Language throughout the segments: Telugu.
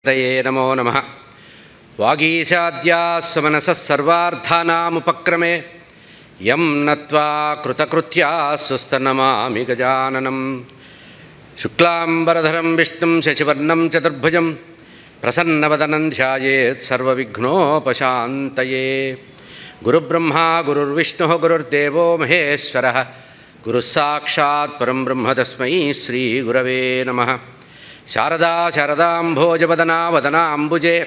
तये नमो नमः। वागीशाद्यास्य मनसः सर्वार्थानामुपक्रमे यं नत्वा कृतकृत्या स्वस्तनमामि गजाननं। शुक्लाम्बरधरं विष्णुं शशिवर्णं चतुर्भुजं प्रसन्नवदनं ध्यायेत् सर्वविघ्नोपशान्तये। गुरुब्रह्मा गुरुर्विष्णुः गुरुर्देवो महेश्वरः गुरुः साक्षात् परं ब्रह्म तस्मै श्रीगुरवे नमः। शारदा शारदाम्भोजवदना वदनाम्बुजे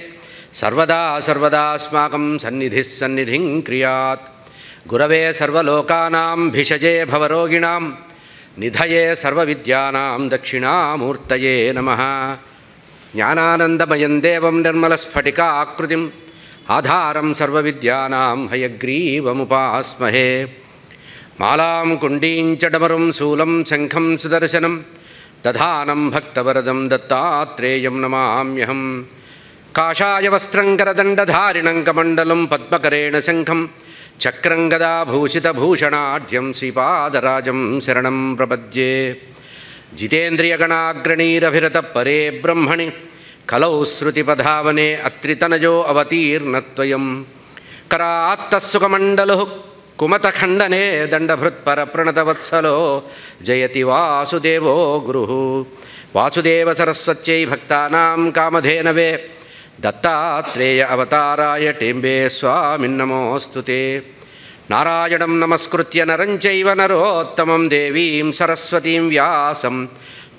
सर्वदा सर्वदास्माकं सन्निधिः सन्निधिं क्रियात्। गुरवे सर्वलोकानां भिषजे भवरोगिणां निधये सर्वविद्यानां दक्षिणामूर्तये नमः। ज्ञानानन्दमयं देवं निर्मलस्फटिकाकृतिम् आधारं सर्वविद्यानां हयग्रीवमुपास्महे। मालां कुण्डीं च डमरुं शूलं शङ्खं सुदर्शनं दधानं भक्तवरदं दत्तात्रेयं नमाम्यहम्। काषाय वस्त्रं करदण्डधारिणं कमण्डलं पद्मकरेण शङ्खं चक्रं गदाभूषितभूषणाढ्यं श्रीपादराजं शरणं प्रपद्ये। जितेन्द्रियगणाग्रणीरभिरतपरे ब्रह्मणि कलौ श्रुतिपधावने अत्रितनजो अवतीर्णत्वयं। करात्तस्सुखमण्डलुः कुमतखण्डने दण्डभृत्परप्रणतवत्सलो जयति वासुदेवो गुरुः। वासुदेवसरस्वत्यै भक्तानां कामधेनवे दत्तात्रेय अवताराय टेम्बे स्वामिन्नमोऽस्तु ते। नारायणं नमस्कृत्य नरं चैव नरोत्तमं देवीं सरस्वतीं व्यासं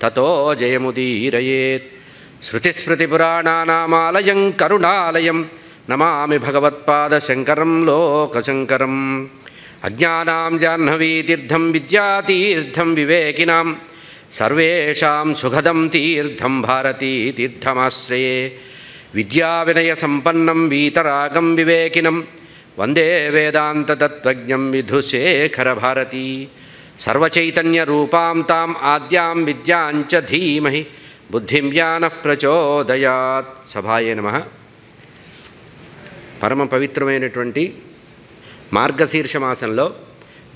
ततो जयमुदीरयेत्। श्रुतिस्मृतिपुराणानामालयं करुणालयं नमामि भगवत्पादशङ्करं लोकशङ्करम्। अज्ञानां जाह्नवीतीर्थं विद्यातीर्थं विवेकिनां सर्वेषां सुखदं तीर्थं भारतीतीर्थमाश्रये। विद्याविनयसम्पन्नं वीतरागं विवेकिनं वन्दे वेदान्ततत्त्वज्ञं विधुशेखरभारती। सर्वचैतन्यरूपां ताम् आद्यां विद्यां च धीमहि बुद्धिं ज्ञानः प्रचोदयात्। सभाये नमः। పరమ పవిత్రమైనటువంటి మార్గశీర్ష మాసంలో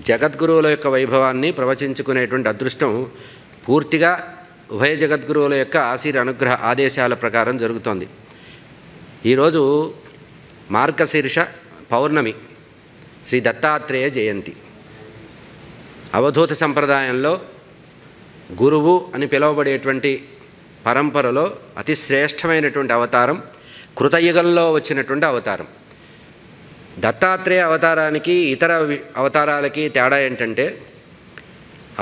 జగద్గురువుల యొక్క వైభవాన్ని ప్రవచించుకునేటువంటి అదృష్టం పూర్తిగా ఉభయ జగద్గురువుల యొక్క ఆశీర్ అనుగ్రహ ఆదేశాల ప్రకారం జరుగుతోంది. ఈరోజు మార్గశీర్ష పౌర్ణమి, శ్రీ దత్తాత్రేయ జయంతి. అవధూత సంప్రదాయంలో గురువు అని పిలువబడేటువంటి పరంపరలో అతి శ్రేష్టమైనటువంటి అవతారం కృతయుగంలో వచ్చినటువంటి అవతారం. దత్తాత్రేయ అవతారానికి ఇతర అవతారాలకి తేడా ఏంటంటే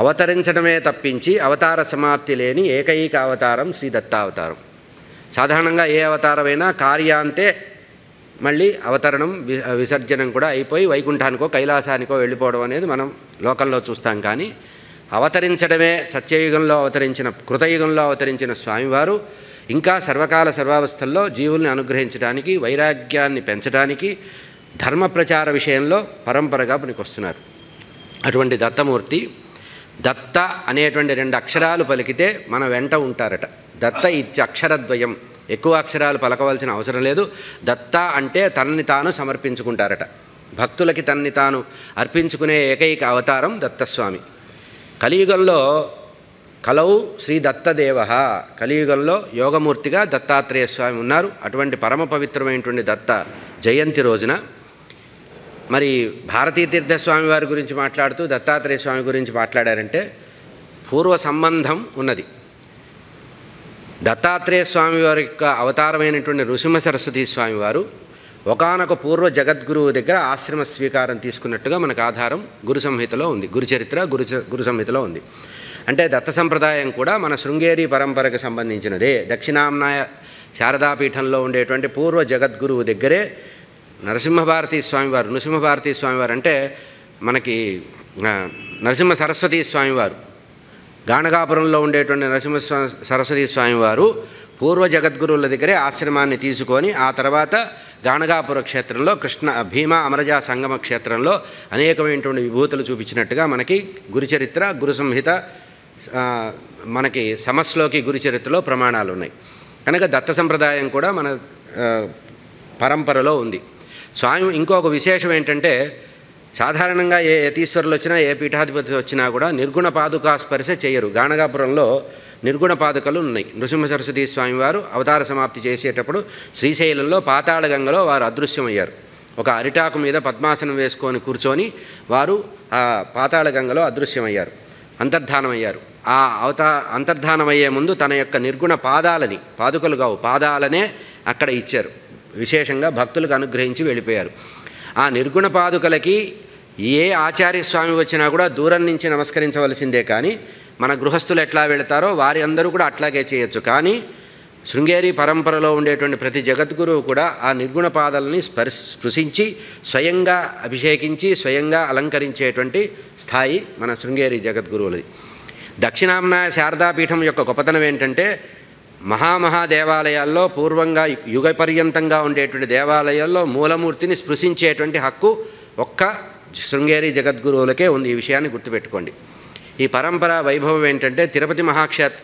అవతరించడమే తప్పించి అవతార సమాప్తి లేని ఏకైక అవతారం శ్రీ దత్తావతారం. సాధారణంగా ఏ అవతారమైనా కార్యాంతే మళ్ళీ అవతరణం విసర్జనం కూడా అయిపోయి వైకుంఠానికో కైలాసానికో వెళ్ళిపోవడం అనేది మనం లోకంలో చూస్తాం. కానీ అవతరించడమే సత్యయుగంలో అవతరించిన కృతయుగంలో అవతరించిన స్వామివారు ఇంకా సర్వకాల సర్వావస్థల్లో జీవుల్ని అనుగ్రహించడానికి, వైరాగ్యాన్ని పెంచడానికి, ధర్మ ప్రచార విషయంలో పరంపరగా పనికొస్తున్నారు. అటువంటి దత్తమూర్తి దత్త అనేటువంటి 2 అక్షరాలు పలికితే మన వెంట ఉంటారట. దత్త ఇత్యక్షరద్వయం, ఎక్కువ అక్షరాలు పలకవలసిన అవసరం లేదు. దత్త అంటే తనని తాను సమర్పించుకుంటారట. భక్తులకి తనని తాను అర్పించుకునే ఏకైక అవతారం దత్తస్వామి. కలియుగంలో కలౌ శ్రీ దత్తదేవ, కలియుగంలో యోగమూర్తిగా దత్తాత్రేయ స్వామి ఉన్నారు. అటువంటి పరమ పవిత్రమైనటువంటి దత్త జయంతి రోజున మరి భారతీతీర్థస్వామి వారి గురించి మాట్లాడుతూ దత్తాత్రేయ స్వామి గురించి మాట్లాడారంటే పూర్వ సంబంధం ఉన్నది. దత్తాత్రేయ స్వామి వారి యొక్క అవతారమైనటువంటి నృసింహ సరస్వతీ స్వామి వారు ఒకానొక పూర్వ జగద్గురువు దగ్గర ఆశ్రమ స్వీకారం తీసుకున్నట్టుగా మనకు ఆధారం గురు సంహితలో ఉంది. గురుచరిత్ర గురు సంహితలో ఉంది. అంటే దత్త సంప్రదాయం కూడా మన శృంగేరి పరంపరకు సంబంధించినదే. దక్షిణాంనాయ శారదాపీఠంలో ఉండేటువంటి పూర్వ జగద్గురువు దగ్గరే నరసింహభారతీ స్వామివారు, నృసింహభారతీ స్వామివారు అంటే మనకి నరసింహ సరస్వతీ స్వామివారు, గాణగాపురంలో ఉండేటువంటి నరసింహ సరస్వతీ స్వామివారు పూర్వ జగద్గురువుల దగ్గరే ఆశ్రమాన్ని తీసుకొని ఆ తర్వాత గాణగాపుర క్షేత్రంలో కృష్ణ భీమా అమరజా సంగమ క్షేత్రంలో అనేకమైనటువంటి విభూతులు చూపించినట్టుగా మనకి గురుచరిత్ర గురు సంహిత మనకి సమశ్లోకి గురుచరిత్రలో ప్రమాణాలు ఉన్నాయి. కనుక దత్త సంప్రదాయం కూడా మన పరంపరలో ఉంది. స్వామి ఇంకొక విశేషం ఏంటంటే సాధారణంగా ఏ యతీశ్వరులు వచ్చినా ఏ పీఠాధిపతి వచ్చినా కూడా నిర్గుణ పాదుకా స్పర్శ చేయరు. గాణగాపురంలో నిర్గుణ పాదుకలు ఉన్నాయి. నృసింహ సరస్వతీ స్వామివారు అవతార సమాప్తి చేసేటప్పుడు శ్రీశైలంలో పాతాళగంగలో వారు అదృశ్యమయ్యారు. ఒక అరిటాకు మీద పద్మాసనం వేసుకొని కూర్చొని వారు ఆ పాతాళగంగలో అదృశ్యమయ్యారు, అంతర్ధానమయ్యారు. ఆ అంతర్ధానమయ్యే ముందు తన యొక్క నిర్గుణ పాదాలని, పాదుకలు కావు పాదాలనే అక్కడ ఇచ్చారు, విశేషంగా భక్తులకు అనుగ్రహించి వెళ్ళిపోయారు. ఆ నిర్గుణ పాదుకలకి ఏ ఆచార్య స్వామి వచ్చినా కూడా దూరం నుంచి నమస్కరించవలసిందే, కానీ మన గృహస్థులు ఎట్లా వెళతారో వారి అందరూ కూడా అట్లాగే చేయొచ్చు. కానీ శృంగేరి పరంపరలో ఉండేటువంటి ప్రతి జగద్గురువు కూడా ఆ నిర్గుణ పాదాలని స్పృశించి స్వయంగా అభిషేకించి స్వయంగా అలంకరించేటువంటి స్థాయి మన శృంగేరి జగద్గురువులది. దక్షిణామ్నాయ శారదాపీఠం యొక్క గొప్పతనం ఏంటంటే దేవాలయాల్లో పూర్వంగా యుగ పర్యంతంగా ఉండేటువంటి దేవాలయాల్లో మూలమూర్తిని స్పృశించేటువంటి హక్కు ఒక్క శృంగేరి జగద్గురువులకే ఉంది. ఈ విషయాన్ని గుర్తుపెట్టుకోండి. ఈ పరంపర వైభవం ఏంటంటే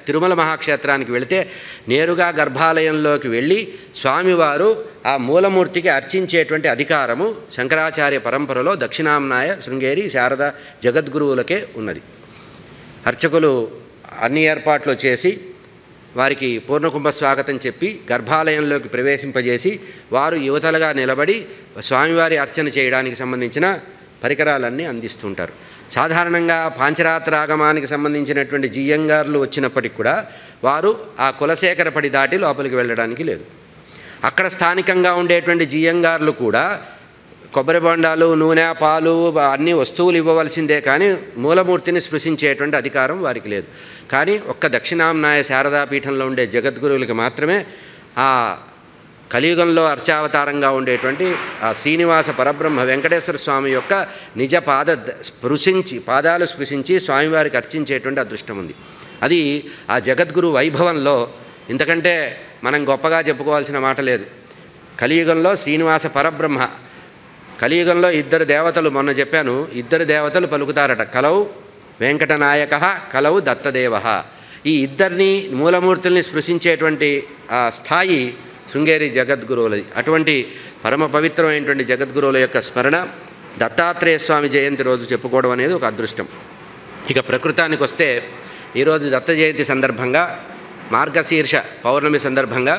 తిరుమల మహాక్షేత్రానికి వెళితే నేరుగా గర్భాలయంలోకి వెళ్ళి స్వామివారు ఆ మూలమూర్తికి అర్చించేటువంటి అధికారము శంకరాచార్య పరంపరలో దక్షిణామ్నాయ శృంగేరి శారద జగద్గురువులకే ఉన్నది. అర్చకులు అన్ని ఏర్పాట్లు చేసి వారికి పూర్ణకుంభ స్వాగతం చెప్పి గర్భాలయంలోకి ప్రవేశింపజేసి వారు యువతలుగా నిలబడి స్వామివారి అర్చన చేయడానికి సంబంధించిన పరికరాలన్నీ అందిస్తుంటారు. సాధారణంగా పాంచరాత్రాగమానికి సంబంధించినటువంటి జియ్యంగార్లు వచ్చినప్పటికి కూడా వారు ఆ కులశేఖరపడి దాటి లోపలికి వెళ్ళడానికి లేదు. అక్కడ స్థానికంగా ఉండేటువంటి జియ్యంగార్లు కూడా కొబ్బరి బొండాలు, నూనె, పాలు అన్ని వస్తువులు ఇవ్వవలసిందే, కానీ మూలమూర్తిని స్పృశించేటువంటి అధికారం వారికి లేదు. కానీ ఒక్క దక్షిణామ్నాయ శారదాపీఠంలో ఉండే జగద్గురువులకి మాత్రమే ఆ కలియుగంలో అర్చావతారంగా ఉండేటువంటి ఆ శ్రీనివాస పరబ్రహ్మ వెంకటేశ్వర స్వామి యొక్క నిజ పాదాలు స్పృశించి స్వామివారికి అర్చించేటువంటి అదృష్టం ఉంది. అది ఆ జగద్గురు వైభవంలో ఇంతకంటే మనం గొప్పగా చెప్పుకోవాల్సిన మాట లేదు. కలియుగంలో శ్రీనివాస పరబ్రహ్మ, కలియుగంలో ఇద్దరు దేవతలు, మొన్న చెప్పాను, ఇద్దరు దేవతలు పలుకుతారట, కలౌ వెంకటనాయక కలౌ దత్తదేవ. ఈ ఇద్దరిని మూలమూర్తుల్ని స్పృశించేటువంటి ఆ స్థాయి శృంగేరి జగద్గురువులది. అటువంటి పరమ పవిత్రమైనటువంటి జగద్గురువుల యొక్క స్మరణ దత్తాత్రేయ స్వామి జయంతి రోజు చెప్పుకోవడం అనేది ఒక అదృష్టం. ఇక ప్రకృతానికి వస్తే ఈరోజు దత్త జయంతి సందర్భంగా మార్గశీర్ష పౌర్ణమి సందర్భంగా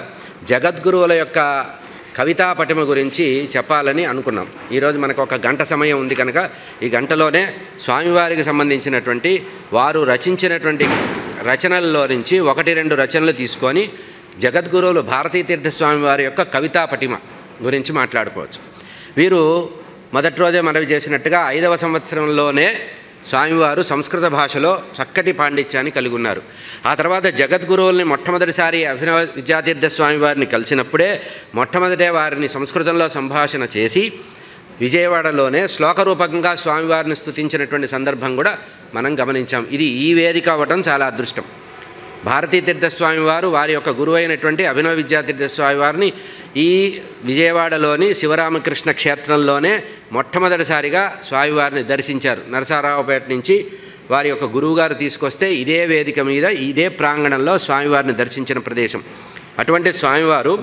జగద్గురువుల యొక్క కవితా పటిమ గురించి చెప్పాలని అనుకున్నాం. ఈరోజు మనకు ఒక గంట సమయం ఉంది కనుక ఈ గంటలోనే స్వామివారికి సంబంధించినటువంటి వారు రచించినటువంటి రచనల్లో నుంచి 1-2 రచనలు తీసుకొని జగద్గురువులు భారతీతీర్థ స్వామివారి యొక్క కవితా పటిమ గురించి మాట్లాడుకోవచ్చు. వీరు మొదటి రోజే మనవి చేసినట్టుగా 5వ సంవత్సరంలోనే స్వామివారు సంస్కృత భాషలో చక్కటి పాండిత్యాన్ని కలిగి ఉన్నారు. ఆ తర్వాత జగద్గురువుల్ని మొట్టమొదటిసారి అభినవ విద్యాతీర్థ స్వామివారిని కలిసినప్పుడే మొట్టమొదటే వారిని సంస్కృతంలో సంభాషణ చేసి విజయవాడలోనే శ్లోకరూపకంగా స్వామివారిని స్తుతించినటువంటి సందర్భం కూడా మనం గమనించాం. ఇది ఈ వేదిక అవ్వటం చాలా అదృష్టం. భారతీతీర్థ స్వామివారు వారి యొక్క గురువు అయినటువంటి అభినవ విద్యాతీర్థ స్వామివారిని ఈ విజయవాడలోని శివరామకృష్ణ క్షేత్రంలోనే మొట్టమొదటిసారిగా స్వామివారిని దర్శించారు. నరసరావుపేట నుంచి వారి యొక్క గురువుగారు తీసుకొస్తే ఇదే వేదిక మీద ఇదే ప్రాంగణంలో స్వామివారిని దర్శించిన ప్రదేశం. అటువంటి స్వామివారు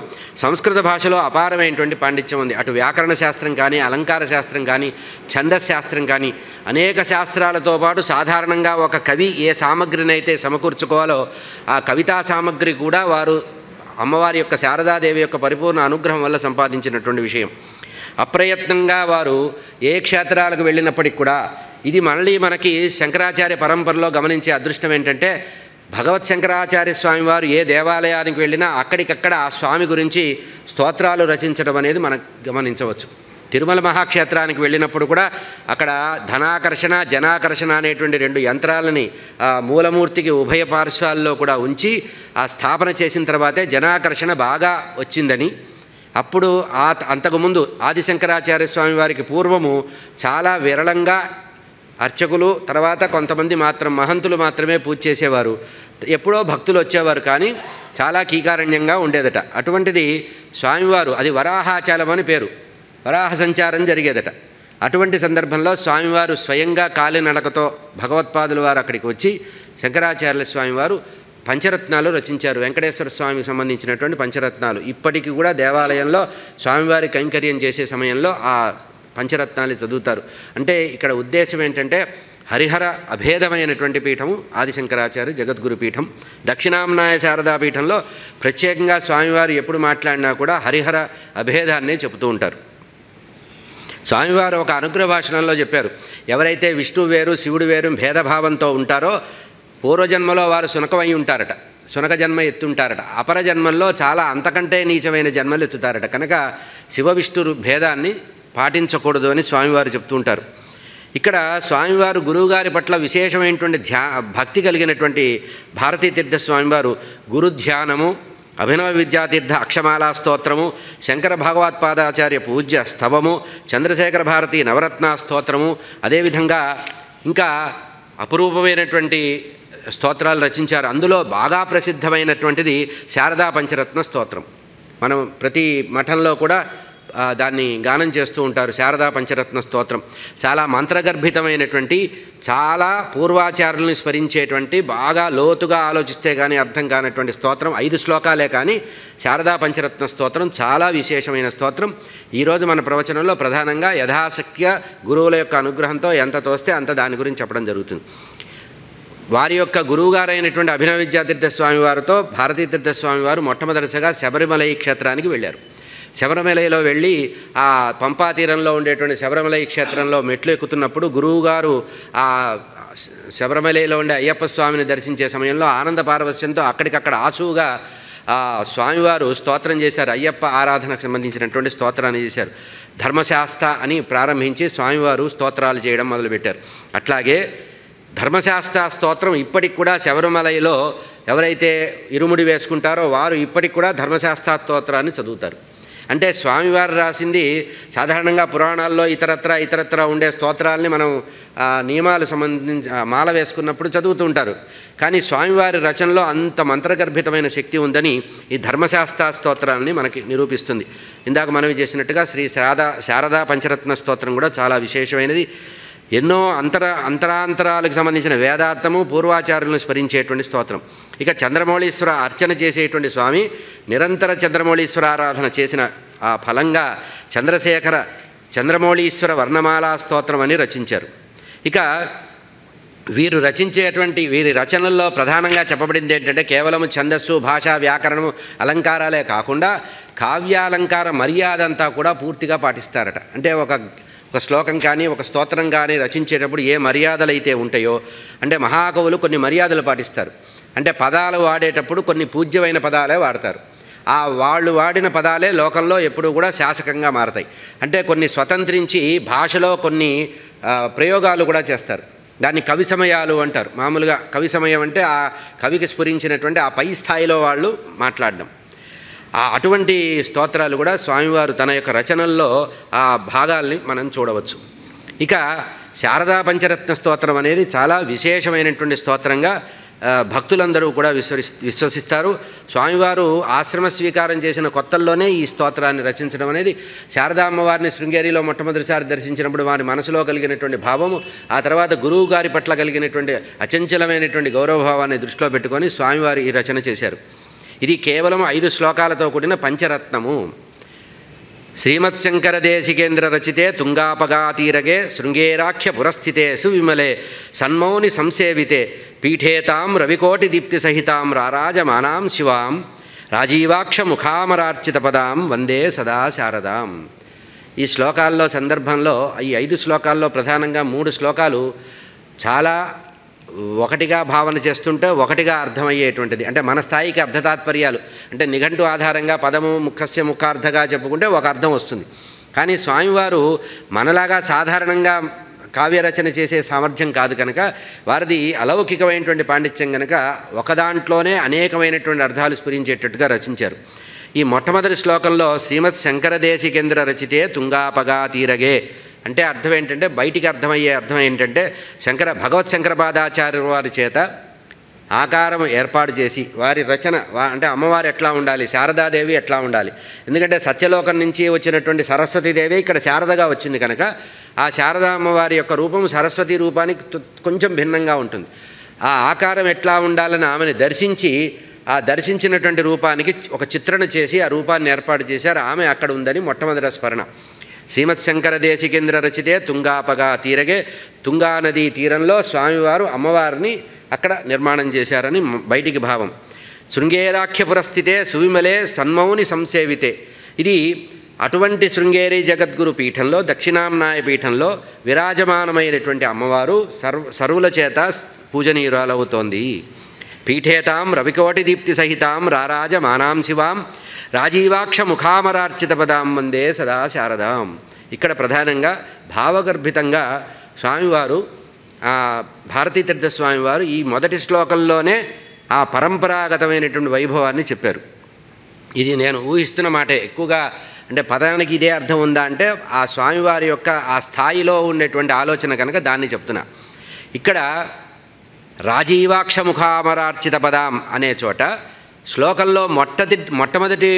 సంస్కృత భాషలో అపారమైనటువంటి పాండిత్యం ఉంది. అటు వ్యాకరణ శాస్త్రం కానీ, అలంకార శాస్త్రం కానీ, ఛందశాస్త్రం కానీ అనేక శాస్త్రాలతో పాటు సాధారణంగా ఒక కవి ఏ సామగ్రిని అయితే సమకూర్చుకోవాలో ఆ కవితా సామగ్రి కూడా వారు అమ్మవారి యొక్క శారదాదేవి యొక్క పరిపూర్ణ అనుగ్రహం వల్ల సంపాదించినటువంటి విషయం. అప్రయత్నంగా వారు ఏ క్షేత్రాలకు వెళ్ళినప్పటికి కూడా ఇది మళ్ళీ మనకి శంకరాచార్య పరంపరలో గమనించే అదృష్టం ఏంటంటే భగవత్ శంకరాచార్య స్వామి వారు ఏ దేవాలయానికి వెళ్ళినా అక్కడికక్కడ ఆ స్వామి గురించి స్తోత్రాలు రచించడం అనేది మనం గమనించవచ్చు. తిరుమల మహాక్షేత్రానికి వెళ్ళినప్పుడు కూడా అక్కడ ధనాకర్షణ, జనాకర్షణ అనేటువంటి 2 యంత్రాలని మూలమూర్తికి ఉభయ పార్శ్వాల్లో కూడా ఉంచి ఆ స్థాపన చేసిన తర్వాతే జనాకర్షణ బాగా వచ్చిందని, అప్పుడు అంతకుముందు ఆదిశంకరాచార్య స్వామి వారికి పూర్వము చాలా విరళంగా అర్చకులు, తర్వాత కొంతమంది మహంతులు మాత్రమే పూజ చేసేవారు. ఎప్పుడో భక్తులు వచ్చేవారు, కానీ చాలా కీకారణ్యంగా ఉండేదట. అటువంటిది స్వామివారు, అది వరాహాచలం అని పేరు, వరాహ సంచారం జరిగేదట. అటువంటి సందర్భంలో స్వామివారు స్వయంగా కాలినడకతో భగవత్పాదుల వారు అక్కడికి వచ్చి శంకరాచార్య స్వామివారు పంచరత్నాలు రచించారు. వెంకటేశ్వర స్వామికి సంబంధించినటువంటి పంచరత్నాలు ఇప్పటికీ కూడా దేవాలయంలో స్వామివారి కైంకర్యం చేసే సమయంలో ఆ పంచరత్నాలు చదువుతారు. అంటే ఇక్కడ ఉద్దేశం ఏంటంటే హరిహర అభేదమైనటువంటి పీఠము ఆదిశంకరాచార్య జగద్గురు పీఠం. దక్షిణాంనాయ శారదా పీఠంలో ప్రత్యేకంగా స్వామివారు ఎప్పుడు మాట్లాడినా కూడా హరిహర అభేదాన్నే చెబుతూ ఉంటారు. స్వామివారు ఒక అనుగ్రహ భాషణంలో చెప్పారు, ఎవరైతే విష్ణువు వేరు శివుడు వేరు భేదభావంతో ఉంటారో పూర్వజన్మలో వారు శునకమై ఉంటారట, శునక జన్మ ఎత్తుంటారట, అపర జన్మల్లో చాలా అంతకంటే నీచమైన జన్మలు ఎత్తుతారట. కనుక శివ విష్ణు భేదాన్ని పాటించకూడదు అని స్వామివారు చెప్తూ ఉంటారు. ఇక్కడ స్వామివారు గురువుగారి పట్ల విశేషమైనటువంటి భక్తి కలిగినటువంటి భారతీ తీర్థ స్వామివారు గురు ధ్యానము, అభినవ విద్యాతీర్థ అక్షమాలా స్తోత్రము, శంకర భగవత్పాదాచార్య పూజ్య స్తవము, చంద్రశేఖర భారతి నవరత్న స్తోత్రము, అదేవిధంగా ఇంకా అపురూపమైనటువంటి స్తోత్రాలు రచించారు. అందులో బాగా ప్రసిద్ధమైనటువంటిది శారదా పంచరత్న స్తోత్రం. మనం ప్రతి మఠంలో కూడా దాన్ని గానం చేస్తూ ఉంటారు. శారదా పంచరత్న స్తోత్రం చాలా మంత్రగర్భితమైనటువంటి, చాలా పూర్వాచారుల్ని స్మరించేటువంటి, బాగా లోతుగా ఆలోచిస్తే కానీ అర్థం కానటువంటి స్తోత్రం. 5 శ్లోకాలే కానీ శారదా పంచరత్న స్తోత్రం చాలా విశేషమైన స్తోత్రం. ఈరోజు మన ప్రవచనంలో ప్రధానంగా యథాశక్తిగా గురువుల యొక్క అనుగ్రహంతో ఎంత తోస్తే అంత దాని గురించి చెప్పడం జరుగుతుంది. వారి యొక్క గురువుగారైనటువంటి అభినవ విద్యాతీర్థ స్వామివారితో భారతీ తీర్థ స్వామివారు మొట్టమొదటిసారిగా శబరిమలై క్షేత్రానికి వెళ్ళారు. శబరిమలలో వెళ్ళి ఆ పంపా తీరంలో ఉండేటువంటి శబరిమలై క్షేత్రంలో మెట్లు ఎక్కుతున్నప్పుడు గురువుగారు ఆ శబరిమలలో ఉండే అయ్యప్ప స్వామిని దర్శించే సమయంలో ఆనంద పారవస్యంతో అక్కడికక్కడ ఆసువుగా ఆ స్వామివారు స్తోత్రం చేశారు. అయ్యప్ప ఆరాధనకు సంబంధించినటువంటి స్తోత్రాన్ని చేశారు. ధర్మశాస్త్ర అని ప్రారంభించి స్వామివారు స్తోత్రాలు చేయడం మొదలుపెట్టారు. అట్లాగే ధర్మశాస్త్ర స్తోత్రం ఇప్పటికి కూడా శబరిమలలో ఎవరైతే ఇరుముడి వేసుకుంటారో వారు ఇప్పటికి కూడా ధర్మశాస్త్ర స్తోత్రాన్ని చదువుతారు. అంటే స్వామివారు రాసింది సాధారణంగా పురాణాల్లో ఇతరత్ర ఉండే స్తోత్రాలని మనం నియమాలు సంబంధించి మాల వేసుకున్నప్పుడు చదువుతూ ఉంటారు. కానీ స్వామివారి రచనలో అంత మంత్రగర్భితమైన శక్తి ఉందని ఈ ధర్మశాస్త్ర స్తోత్రాన్ని మనకి నిరూపిస్తుంది. ఇందాక మనం చేసినట్టుగా శ్రీ శారదా పంచరత్న స్తోత్రం కూడా చాలా విశేషమైనది. ఎన్నో అంతరాంతరాలకు సంబంధించిన వేదార్థము పూర్వాచార్యులను స్మరించేటువంటి స్తోత్రం. ఇక చంద్రమౌళీశ్వర అర్చన చేసేటువంటి స్వామి నిరంతర చంద్రమౌళీశ్వర ఆరాధన చేసిన ఆ ఫలంగా చంద్రమౌళీశ్వర వర్ణమాలా స్తోత్రం అని రచించారు. ఇక వీరి రచనల్లో ప్రధానంగా చెప్పబడింది ఏంటంటే కేవలం ఛందస్సు, భాష, వ్యాకరణము, అలంకారాలే కాకుండా కావ్యాలంకార మర్యాద అంతా కూడా పూర్తిగా పాటిస్తారట. అంటే ఒక శ్లోకం కానీ ఒక స్తోత్రం కానీ రచించేటప్పుడు ఏ మర్యాదలు అయితే ఉంటాయో, అంటే మహాకవులు కొన్ని మర్యాదలు పాటిస్తారు. అంటే పదాలు వాడేటప్పుడు కొన్ని పూజ్యమైన పదాలే వాడతారు. వాళ్ళు వాడిన పదాలే లోకంలో ఎప్పుడూ కూడా శాసకంగా మారతాయి. అంటే కొన్ని స్వతంత్రించి భాషలో కొన్ని ప్రయోగాలు కూడా చేస్తారు. దాన్ని కవి సమయాలు అంటారు. మామూలుగా కవి సమయం అంటే ఆ కవికి స్ఫురించినటువంటి ఆ పై స్థాయిలో వాళ్ళు మాట్లాడడం. అటువంటి స్తోత్రాలు కూడా స్వామివారు తన యొక్క రచనల్లో ఆ భాగాల్ని మనం చూడవచ్చు. ఇక శారదా పంచరత్న స్తోత్రం అనేది చాలా విశేషమైనటువంటి స్తోత్రంగా భక్తులందరూ కూడా విశ్వసిస్తారు. స్వామివారు ఆశ్రమ స్వీకారం చేసిన కొత్తల్లోనే ఈ స్తోత్రాన్ని రచించడం అనేది, శారదా అమ్మవారిని శృంగేరిలో మొట్టమొదటిసారి దర్శించినప్పుడు వారి మనసులో కలిగినటువంటి భావము, ఆ తర్వాత గురువు గారి పట్ల కలిగినటువంటి అచంచలమైనటువంటి గౌరవభావాన్ని దృష్టిలో పెట్టుకొని స్వామివారు ఈ రచన చేశారు. ఇది కేవలం 5 శ్లోకాలతో కూడిన పంచరత్నము. శ్రీమత్శంకర దేశికేంద్ర రచితే తుంగాపగాతీరగే శృంగేరాఖ్య పురస్థితే సువిమలే సన్మౌని సంసేవితే పీఠేతాం రవికోటి దీప్తి సహితాం రారాజమానాం శివాం రాజీవాక్ష ముఖామరార్చిత పదాం వందే సదా శారదాం. ఈ శ్లోకాల్లో సందర్భంలో ఈ 5 శ్లోకాల్లో ప్రధానంగా 3 శ్లోకాలు చాలా ఒకటిగా భావన చేస్తుంటే ఒకటిగా అర్థమయ్యేటువంటిది. అంటే మన స్థాయికి అర్థతాత్పర్యాలు, అంటే నిఘంటు ఆధారంగా పదము ముఖస్య ముఖార్థగా చెప్పుకుంటే ఒక అర్థం వస్తుంది. కానీ స్వామివారు మనలాగా సాధారణంగా కావ్యరచన చేసే సామర్థ్యం కాదు కనుక, వారిది అలౌకికమైనటువంటి పాండిత్యం కనుక ఒకదాంట్లోనే అనేకమైనటువంటి అర్థాలు స్ఫురించేటట్టుగా రచించారు. ఈ మొట్టమొదటి శ్లోకంలో శ్రీమత్ శంకర దేశికేంద్ర రచితే తుంగాపగా తీరగే అంటే అర్థం ఏంటంటే, బయటికి అర్థమయ్యే అర్థం ఏంటంటే భగవత్ శంకరపాదాచార్యుల వారి చేత ఆకారం ఏర్పాటు చేసి వారి రచన అంటే అమ్మవారు ఎట్లా ఉండాలి, శారదాదేవి ఎట్లా ఉండాలి. ఎందుకంటే సత్యలోకం నుంచి వచ్చినటువంటి సరస్వతీదేవి ఇక్కడ శారదగా వచ్చింది కనుక ఆ శారదా అమ్మవారి యొక్క రూపం సరస్వతి రూపానికి కొంచెం భిన్నంగా ఉంటుంది. ఆ ఆకారం ఎట్లా ఉండాలని ఆమెను దర్శించి ఆ దర్శించినటువంటి రూపానికి ఒక చిత్రణ చేసి ఆ రూపాన్ని ఏర్పాటు చేశారు. ఆమె అక్కడ ఉందని మొట్టమొదటి స్మరణ. శ్రీమత్శంకర దేశికేంద్ర రచితే తుంగాపగా తీరగే, తుంగా నదీ తీరంలో స్వామివారు అమ్మవారిని అక్కడ నిర్మాణం చేశారని బయటికి భావం. శృంగేరాఖ్య పురస్థితే సువిమలే సన్మౌని సంసేవితే, ఇది అటువంటి శృంగేరి జగద్గురు పీఠంలో దక్షిణాంనాయ పీఠంలో విరాజమానమైనటువంటి అమ్మవారు సర్వుల చేత పూజనీయురాలవుతోంది. పీఠేతాం రవికోటి దీప్తి సహితాం రారాజమానాం శివాం రాజీవాక్ష ముఖామరార్చిత పదాం వందే సదా శారదాం. ఇక్కడ ప్రధానంగా భావగర్భితంగా స్వామివారు భారతీతీర్థ స్వామివారు ఈ మొదటి శ్లోకంలోనే ఆ పరంపరాగతమైనటువంటి వైభవాన్ని చెప్పారు. ఇది నేను ఊహిస్తున్న మాటే. ఎక్కువగా అంటే పదానికి ఇదే అర్థం ఉందా అంటే ఆ స్వామివారి యొక్క ఆ స్థాయిలో ఉండేటువంటి ఆలోచన కనుక దాన్ని చెప్తున్నా. ఇక్కడ రాజీవాక్ష ముఖామరార్చిత పదాం అనే చోట శ్లోకంలో మొట్టమొదటి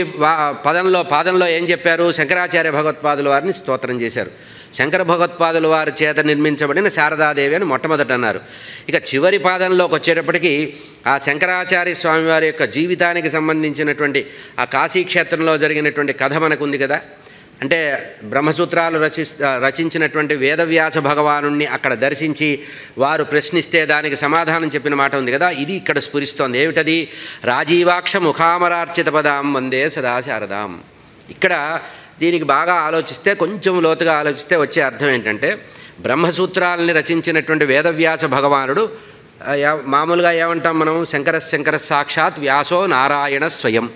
పాదంలో ఏం చెప్పారు? శంకరాచార్య భగవత్పాదుల వారిని స్తోత్రం చేశారు. శంకర భగవత్పాదుల వారి చేత నిర్మించబడిన శారదాదేవి అని మొట్టమొదట అన్నారు. ఇక చివరి పాదంలోకి వచ్చేటప్పటికి ఆ శంకరాచార్య స్వామివారి యొక్క జీవితానికి సంబంధించినటువంటి ఆ కాశీక్షేత్రంలో జరిగినటువంటి కథ మనకు ఉంది కదా. అంటే బ్రహ్మసూత్రాలు రచించినటువంటి వేదవ్యాస భగవానుణ్ణి అక్కడ దర్శించి వారు ప్రశ్నిస్తే దానికి సమాధానం చెప్పిన మాట ఉంది కదా. ఇది ఇక్కడ స్ఫురిస్తోంది. ఏమిటది? రాజీవాక్ష ముఖామరార్చిత పదాం వందే సదా శారదాం. ఇక్కడ దీనికి బాగా ఆలోచిస్తే, కొంచెం లోతుగా ఆలోచిస్తే వచ్చే అర్థం ఏంటంటే, బ్రహ్మసూత్రాలని రచించినటువంటి వేదవ్యాస భగవానుడు మామూలుగా ఏమంటాం మనం? శంకర సాక్షాత్ వ్యాసో నారాయణ స్వయం.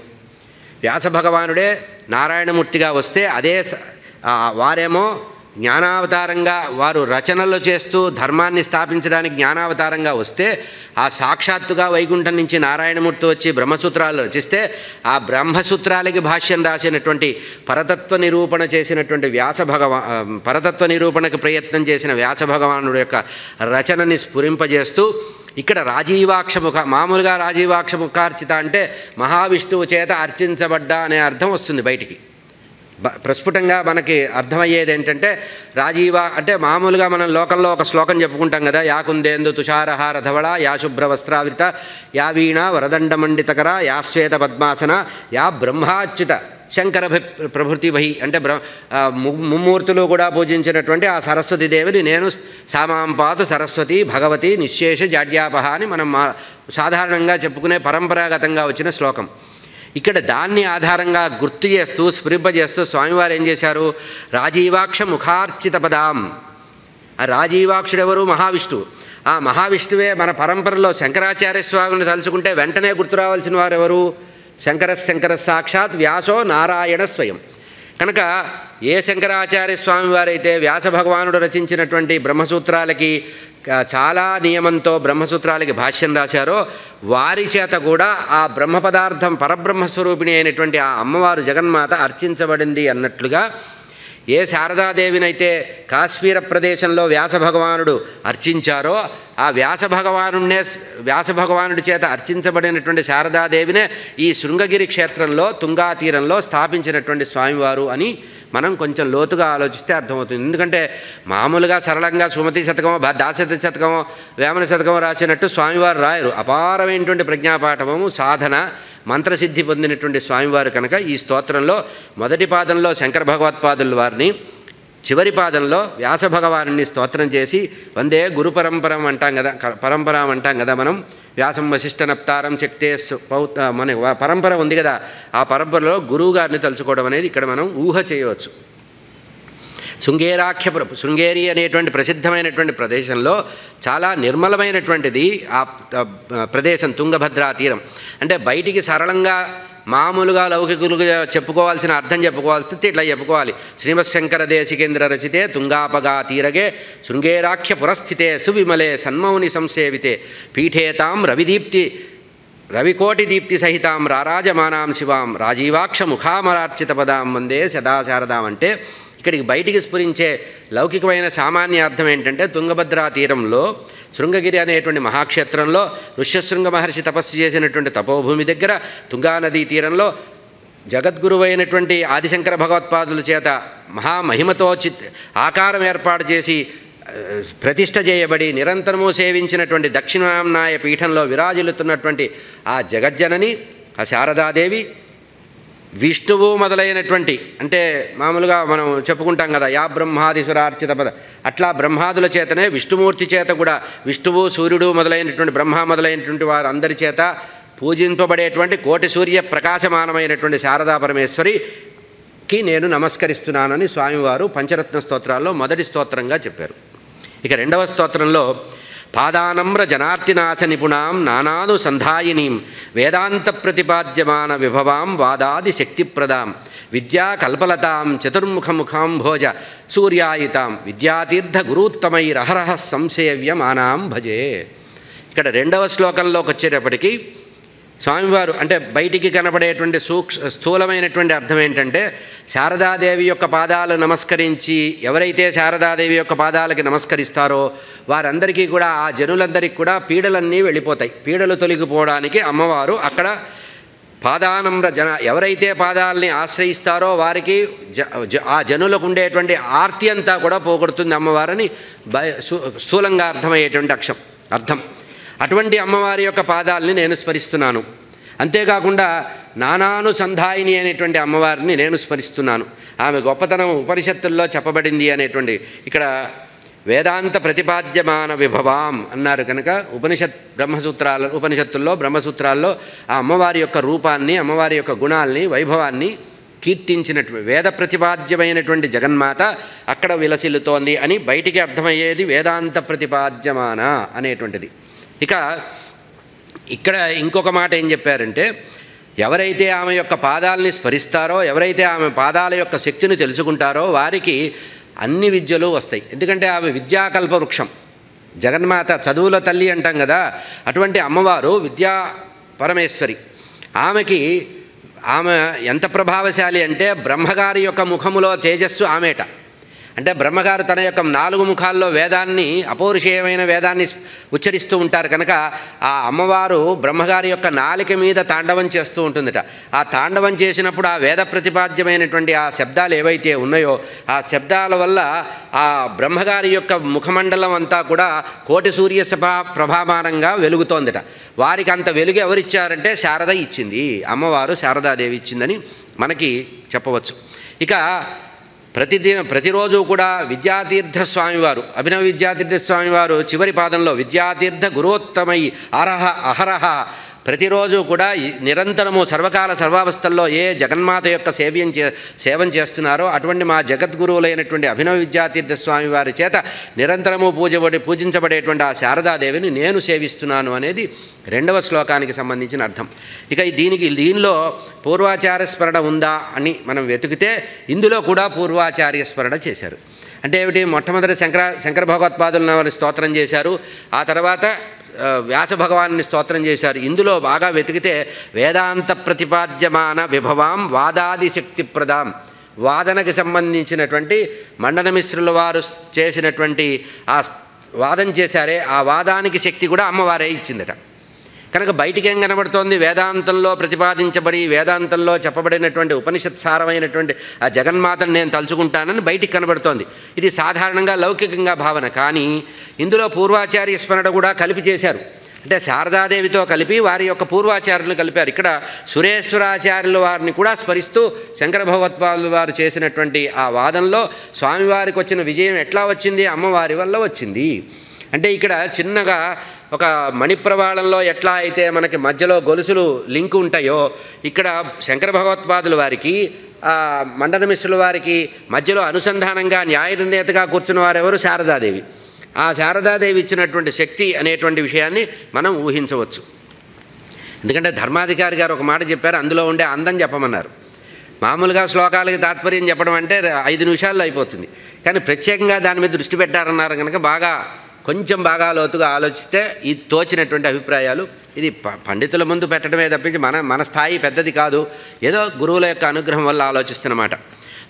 వ్యాస భగవానుడే నారాయణమూర్తిగా వస్తే అదే వారేమో జ్ఞానావతారంగా వారు రచనలు చేస్తూ ధర్మాన్ని స్థాపించడానికి జ్ఞానావతారంగా వస్తే, ఆ సాక్షాత్తుగా వైకుంఠం నుంచి నారాయణమూర్తి వచ్చి బ్రహ్మసూత్రాలు రచిస్తే ఆ బ్రహ్మసూత్రాలకి భాష్యం రాసినటువంటి పరతత్వ నిరూపణ చేసినటువంటి పరతత్వ నిరూపణకు ప్రయత్నం చేసిన వ్యాస భగవానుడు యొక్క రచనని స్ఫురింపజేస్తూ ఇక్కడ మామూలుగా రాజీవాక్ష ముఖార్చిత అంటే మహావిష్ణువు చేత అర్చించబడ్డా అనే అర్థం వస్తుంది బయటికి. ప్రస్ఫుటంగా మనకి అర్థమయ్యేది ఏంటంటే అంటే మామూలుగా మనం లోకంలో ఒక శ్లోకం చెప్పుకుంటాం కదా. యా కుందేందు తుషారహార ధవళ, యా శుభ్ర వస్త్రావృత, యా వీణ వరదండమండితకర, యా శ్వేత పద్మాసన, యా బ్రహ్మాచ్యుత శంకర ప్రభృతి వహి. అంటే ముమ్మూర్తులు కూడా పూజించినటువంటి ఆ సరస్వతి దేవిని నేను సామాంపాతు సరస్వతి భగవతి నిశ్శేష జాడ్యాపహ అని మనం సాధారణంగా చెప్పుకునే పరంపరాగతంగా వచ్చిన శ్లోకం. ఇక్కడ దాన్ని ఆధారంగా గుర్తు చేస్తూ స్ఫురింపజేస్తూ స్వామివారు ఏం చేశారు? రాజీవాక్ష ముఖార్చిత పదాం. ఆ రాజీవాక్షుడెవరు? మహావిష్ణువు. ఆ మహావిష్ణువే మన పరంపరలో శంకరాచార్య స్వామిని తలుచుకుంటే వెంటనే గుర్తు రావాల్సిన వారు ఎవరు? శంకర సాక్షాత్ వ్యాసో నారాయణ స్వయం. కనుక ఏ శంకరాచార్య స్వామి వారైతే వ్యాస భగవానుడు రచించినటువంటి బ్రహ్మసూత్రాలకి చాలా నియమంతో బ్రహ్మసూత్రాలకి భాష్యం రాశారో వారి చేత కూడా ఆ బ్రహ్మ పదార్థం పరబ్రహ్మస్వరూపిణి అయినటువంటి ఆ అమ్మవారు జగన్మాత అర్చించబడింది అన్నట్లుగా, ఏ శారదాదేవినైతే కాశ్మీర ప్రదేశంలో వ్యాస భగవానుడు అర్చించారో ఆ వ్యాస భగవానుడి చేత అర్చించబడినటువంటి శారదాదేవినే ఈ శృంగగిరి క్షేత్రంలో తుంగా తీరంలో స్థాపించినటువంటి స్వామివారు అని మనం కొంచెం లోతుగా ఆలోచిస్తే అర్థమవుతుంది. ఎందుకంటే మామూలుగా సరళంగా సుమతి శతకమో దాశరథి శతకమో వేమన శతకమో రాసినట్టు స్వామివారు రాయరు. అపారమైనటువంటి ప్రజ్ఞాపాఠము, సాధన, మంత్రసిద్ధి పొందినటువంటి స్వామివారు కనుక ఈ స్తోత్రంలో మొదటి పాదంలో శంకర భగవత్పాదుల వారిని, చివరి పాదంలో వ్యాస భగవాను స్తోత్రం చేసి వందే గురు పరంపరం అంటాం కదా మనం. వ్యాసం వశిష్ఠ నప్తారం శక్తే మన పరంపర ఉంది కదా, ఆ పరంపరలో గురువు గారిని తలుచుకోవడం అనేది ఇక్కడ మనం ఊహ చేయవచ్చు. శృంగేరి అనేటువంటి ప్రసిద్ధమైనటువంటి ప్రదేశంలో చాలా నిర్మలమైనటువంటిది ఆ ప్రదేశం, తుంగభద్రా తీరం. అంటే బయటికి సరళంగా మామూలుగా లౌకికులుగా చెప్పుకోవాల్సిన అర్థం చెప్పుకోవాల్సి ఇట్లా చెప్పుకోవాలి. శ్రీమత్శంకర దేశికేంద్ర రచితే తుంగాపగా తీరగే శృంగేరాఖ్య పురస్థితే సువిమలే సన్మౌని సంసేవితే పీఠేతాం రవికోటి దీప్తి సహితాం రారాజమానాం శివాం రాజీవాక్ష ముఖామరార్చిత పదాం వందే సదా శారదాం. అంటే ఇక్కడికి బయటికి స్ఫురించే లౌకికమైన సామాన్య అర్థం ఏంటంటే తుంగభద్రా తీరంలో శృంగగిరి అనేటువంటి మహాక్షేత్రంలో ఋష్యశృంగ మహర్షి తపస్సు చేసినటువంటి తపోభూమి దగ్గర తుంగానదీ తీరంలో జగద్గురువైనటువంటి ఆదిశంకర భగవత్పాదుల చేత మహామహిమతో ఆకారం ఏర్పాటు చేసి ప్రతిష్ఠ చేయబడి నిరంతరము సేవించినటువంటి దక్షిణాంనాయ పీఠంలో విరాజిల్లుతున్నటువంటి ఆ జగజ్జనని, ఆ శారదాదేవి విష్ణువు మొదలైనటువంటి, అంటే మామూలుగా మనం చెప్పుకుంటాం కదా, యా బ్రహ్మాదిసురార్చిత పద, అట్లా బ్రహ్మాదుల చేతనే విష్ణుమూర్తి చేత కూడా, విష్ణువు సూర్యుడు మొదలైనటువంటి బ్రహ్మ మొదలైనటువంటి వారు అందరి చేత పూజింపబడేటువంటి కోటి సూర్య ప్రకాశమానమైనటువంటి శారదా పరమేశ్వరికి నేను నమస్కరిస్తున్నానని స్వామివారు పంచరత్న స్తోత్రాల్లో మొదటి స్తోత్రంగా చెప్పారు. ఇక రెండవ స్తోత్రంలో పాదానమ్ర జనార్తినాశ నిపుణాం నానాను సంధాయినీం వేదాంత ప్రతిపాద్యమాన విభవాం వాదాది శక్తిప్రదాం విద్యా కల్పలతాం చతుర్ముఖముఖాం భోజ సూర్యాయితాం విద్యాతీర్థ గురుత్తమైరహరహ సంసేవ్యమానాం భజే. ఇక్కడ రెండవ శ్లోకంలోకి వచ్చేటప్పటికీ స్వామివారు అంటే బయటికి కనబడేటువంటి స్థూలమైనటువంటి అర్థం ఏంటంటే, శారదాదేవి యొక్క పాదాలు నమస్కరించి ఎవరైతే శారదాదేవి యొక్క పాదాలకి నమస్కరిస్తారో వారందరికీ కూడా, ఆ జనులందరికీ కూడా పీడలన్నీ వెళ్ళిపోతాయి. పీడలు తొలగిపోవడానికి అమ్మవారు అక్కడ పాదానమ్ర ఎవరైతే పాదాలని ఆశ్రయిస్తారో వారికి ఆ జనులకు ఉండేటువంటి ఆర్తి అంతా కూడా పోగొడుతుంది అమ్మవారని స్థూలంగా అర్థమయ్యేటువంటి అర్థం. అటువంటి అమ్మవారి యొక్క పాదాలని నేను స్మరిస్తున్నాను. అంతేకాకుండా నానానుసంధాయిని అనేటువంటి అమ్మవారిని నేను స్మరిస్తున్నాను. ఆమె గొప్పతనం ఉపనిషత్తుల్లో చెప్పబడింది అనేటువంటి, ఇక్కడ వేదాంత ప్రతిపాద్యమాన విభవాం అన్నారు కనుక ఉపనిషత్తుల్లో బ్రహ్మసూత్రాల్లో ఆ అమ్మవారి యొక్క రూపాన్ని, అమ్మవారి యొక్క గుణాల్ని, వైభవాన్ని కీర్తించినటువంటి వేద ప్రతిపాద్యమైనటువంటి జగన్మాత అక్కడ విలసిల్లుతోంది అని బయటికి అర్థమయ్యేది వేదాంత ప్రతిపాద్యమాన అనేటువంటిది. ఇక ఇక్కడ ఇంకొక మాట ఏం చెప్పారంటే, ఎవరైతే ఆమె యొక్క పాదాలని స్మరిస్తారో, ఎవరైతే ఆమె పాదాల యొక్క శక్తిని తెలుసుకుంటారో వారికి అన్ని విద్యలు వస్తాయి. ఎందుకంటే ఆమె విద్యాకల్ప వృక్షం, జగన్మాత చదువుల తల్లి అంటాం కదా, అటువంటి అమ్మవారు విద్యా పరమేశ్వరి. ఆమె ఎంత ప్రభావశాలి అంటే, బ్రహ్మగారి యొక్క ముఖములో తేజస్సు ఆమెట. అంటే బ్రహ్మగారు తన యొక్క 4 ముఖాల్లో వేదాన్ని, అపౌరుషేయమైన వేదాన్ని ఉచ్చరిస్తూ ఉంటారు కనుక ఆ అమ్మవారు బ్రహ్మగారి యొక్క నాలిక మీద తాండవం చేస్తూ ఉంటుందట. ఆ తాండవం చేసినప్పుడు ఆ వేద ప్రతిపాద్యమైనటువంటి ఆ శబ్దాలు ఏవైతే ఉన్నాయో ఆ శబ్దాల వల్ల ఆ బ్రహ్మగారి యొక్క ముఖమండలం అంతా కూడా కోటి సూర్య ప్రభామానంగా వెలుగుతోందట. వారికి అంత వెలుగు ఎవరిచ్చారంటే శారద ఇచ్చింది, అమ్మవారు శారదాదేవి ఇచ్చిందని మనకి చెప్పవచ్చు. ఇక ప్రతిరోజు కూడా విద్యాతీర్థ స్వామివారు, అభినవ విద్యాతీర్థ స్వామివారు చివరి పాదంలో విద్యాతీర్థ గురోత్తమై అహరహ ప్రతిరోజు కూడా నిరంతరము సర్వకాల సర్వావస్థల్లో ఏ జగన్మాత యొక్క సేవం చేస్తున్నారో అటువంటి మా జగద్గురువులైనటువంటి అభినవ విద్యాతీర్థ స్వామి వారి చేత నిరంతరము పూజించబడేటువంటి ఆ శారదాదేవిని నేను సేవిస్తున్నాను అనేది రెండవ శ్లోకానికి సంబంధించిన అర్థం. ఇక దీనిలో పూర్వాచార్య స్మరణ ఉందా అని మనం వెతికితే ఇందులో కూడా పూర్వాచార్య స్మరణ చేశారు. అంటే ఏమిటి, మొట్టమొదటి శంకర భగవత్పాదులను స్తోత్రం చేశారు, ఆ తర్వాత వ్యాస భగవాన్ని స్తోత్రం చేశారు. ఇందులో బాగా వెతికితే వేదాంత ప్రతిపాద్యమాన విభవాం వాదాది శక్తిప్రదాం, వాదనకి సంబంధించినటువంటి మండనమిశ్రుల వారు చేసినటువంటి ఆ వాదన చేశారే ఆ వాదానికి శక్తి కూడా అమ్మవారే ఇచ్చిందట. కనుక బయటికి ఏం కనబడుతోంది, వేదాంతంలో ప్రతిపాదించబడి వేదాంతంలో చెప్పబడినటువంటి ఉపనిషత్సారమైనటువంటి ఆ జగన్మాతను నేను తలుచుకుంటానని బయటికి కనబడుతోంది. ఇది సాధారణంగా లౌకికంగా భావన. కానీ ఇందులో పూర్వాచార్య స్మరణ కూడా కలిపి చేశారు. అంటే శారదాదేవితో కలిపి వారి యొక్క పూర్వాచార్యులను కలిపారు. ఇక్కడ సురేశ్వరాచార్యుల వారిని కూడా స్మరిస్తూ శంకర భగవత్పాదులు వారు చేసినటువంటి ఆ వాదనలో స్వామివారికి వచ్చిన విజయం ఎట్లా వచ్చింది, అమ్మవారి వల్ల వచ్చింది. అంటే ఇక్కడ చిన్నగా ఒక మణిప్రవాళంలో ఎట్లా అయితే మనకి మధ్యలో గొలుసులు లింక్ ఉంటాయో ఇక్కడ శంకర భగవత్పాదుల వారికి మండనమిశ్రుల వారికి మధ్యలో అనుసంధానంగా న్యాయ నిర్ణేతగా కూర్చున్న వారెవరు, శారదాదేవి. ఆ శారదాదేవి ఇచ్చినటువంటి శక్తి అనేటువంటి విషయాన్ని మనం ఊహించవచ్చు. ఎందుకంటే ధర్మాధికారి గారు ఒక మాట చెప్పారు, అందులో ఉండే అందం చెప్పమన్నారు. మామూలుగా శ్లోకాలకి తాత్పర్యం చెప్పడం అంటే 5 నిమిషాల్లో అయిపోతుంది. కానీ ప్రత్యేకంగా దాని మీద దృష్టి పెట్టారన్నారు కనుక కొంచెం బాగా లోతుగా ఆలోచిస్తే ఈ తోచినటువంటి అభిప్రాయాలు ఇది పండితుల ముందు పెట్టడమే తప్పించి మన స్థాయి పెద్దది కాదు, ఏదో గురువుల యొక్క అనుగ్రహం వల్ల ఆలోచిస్తున్నమాట.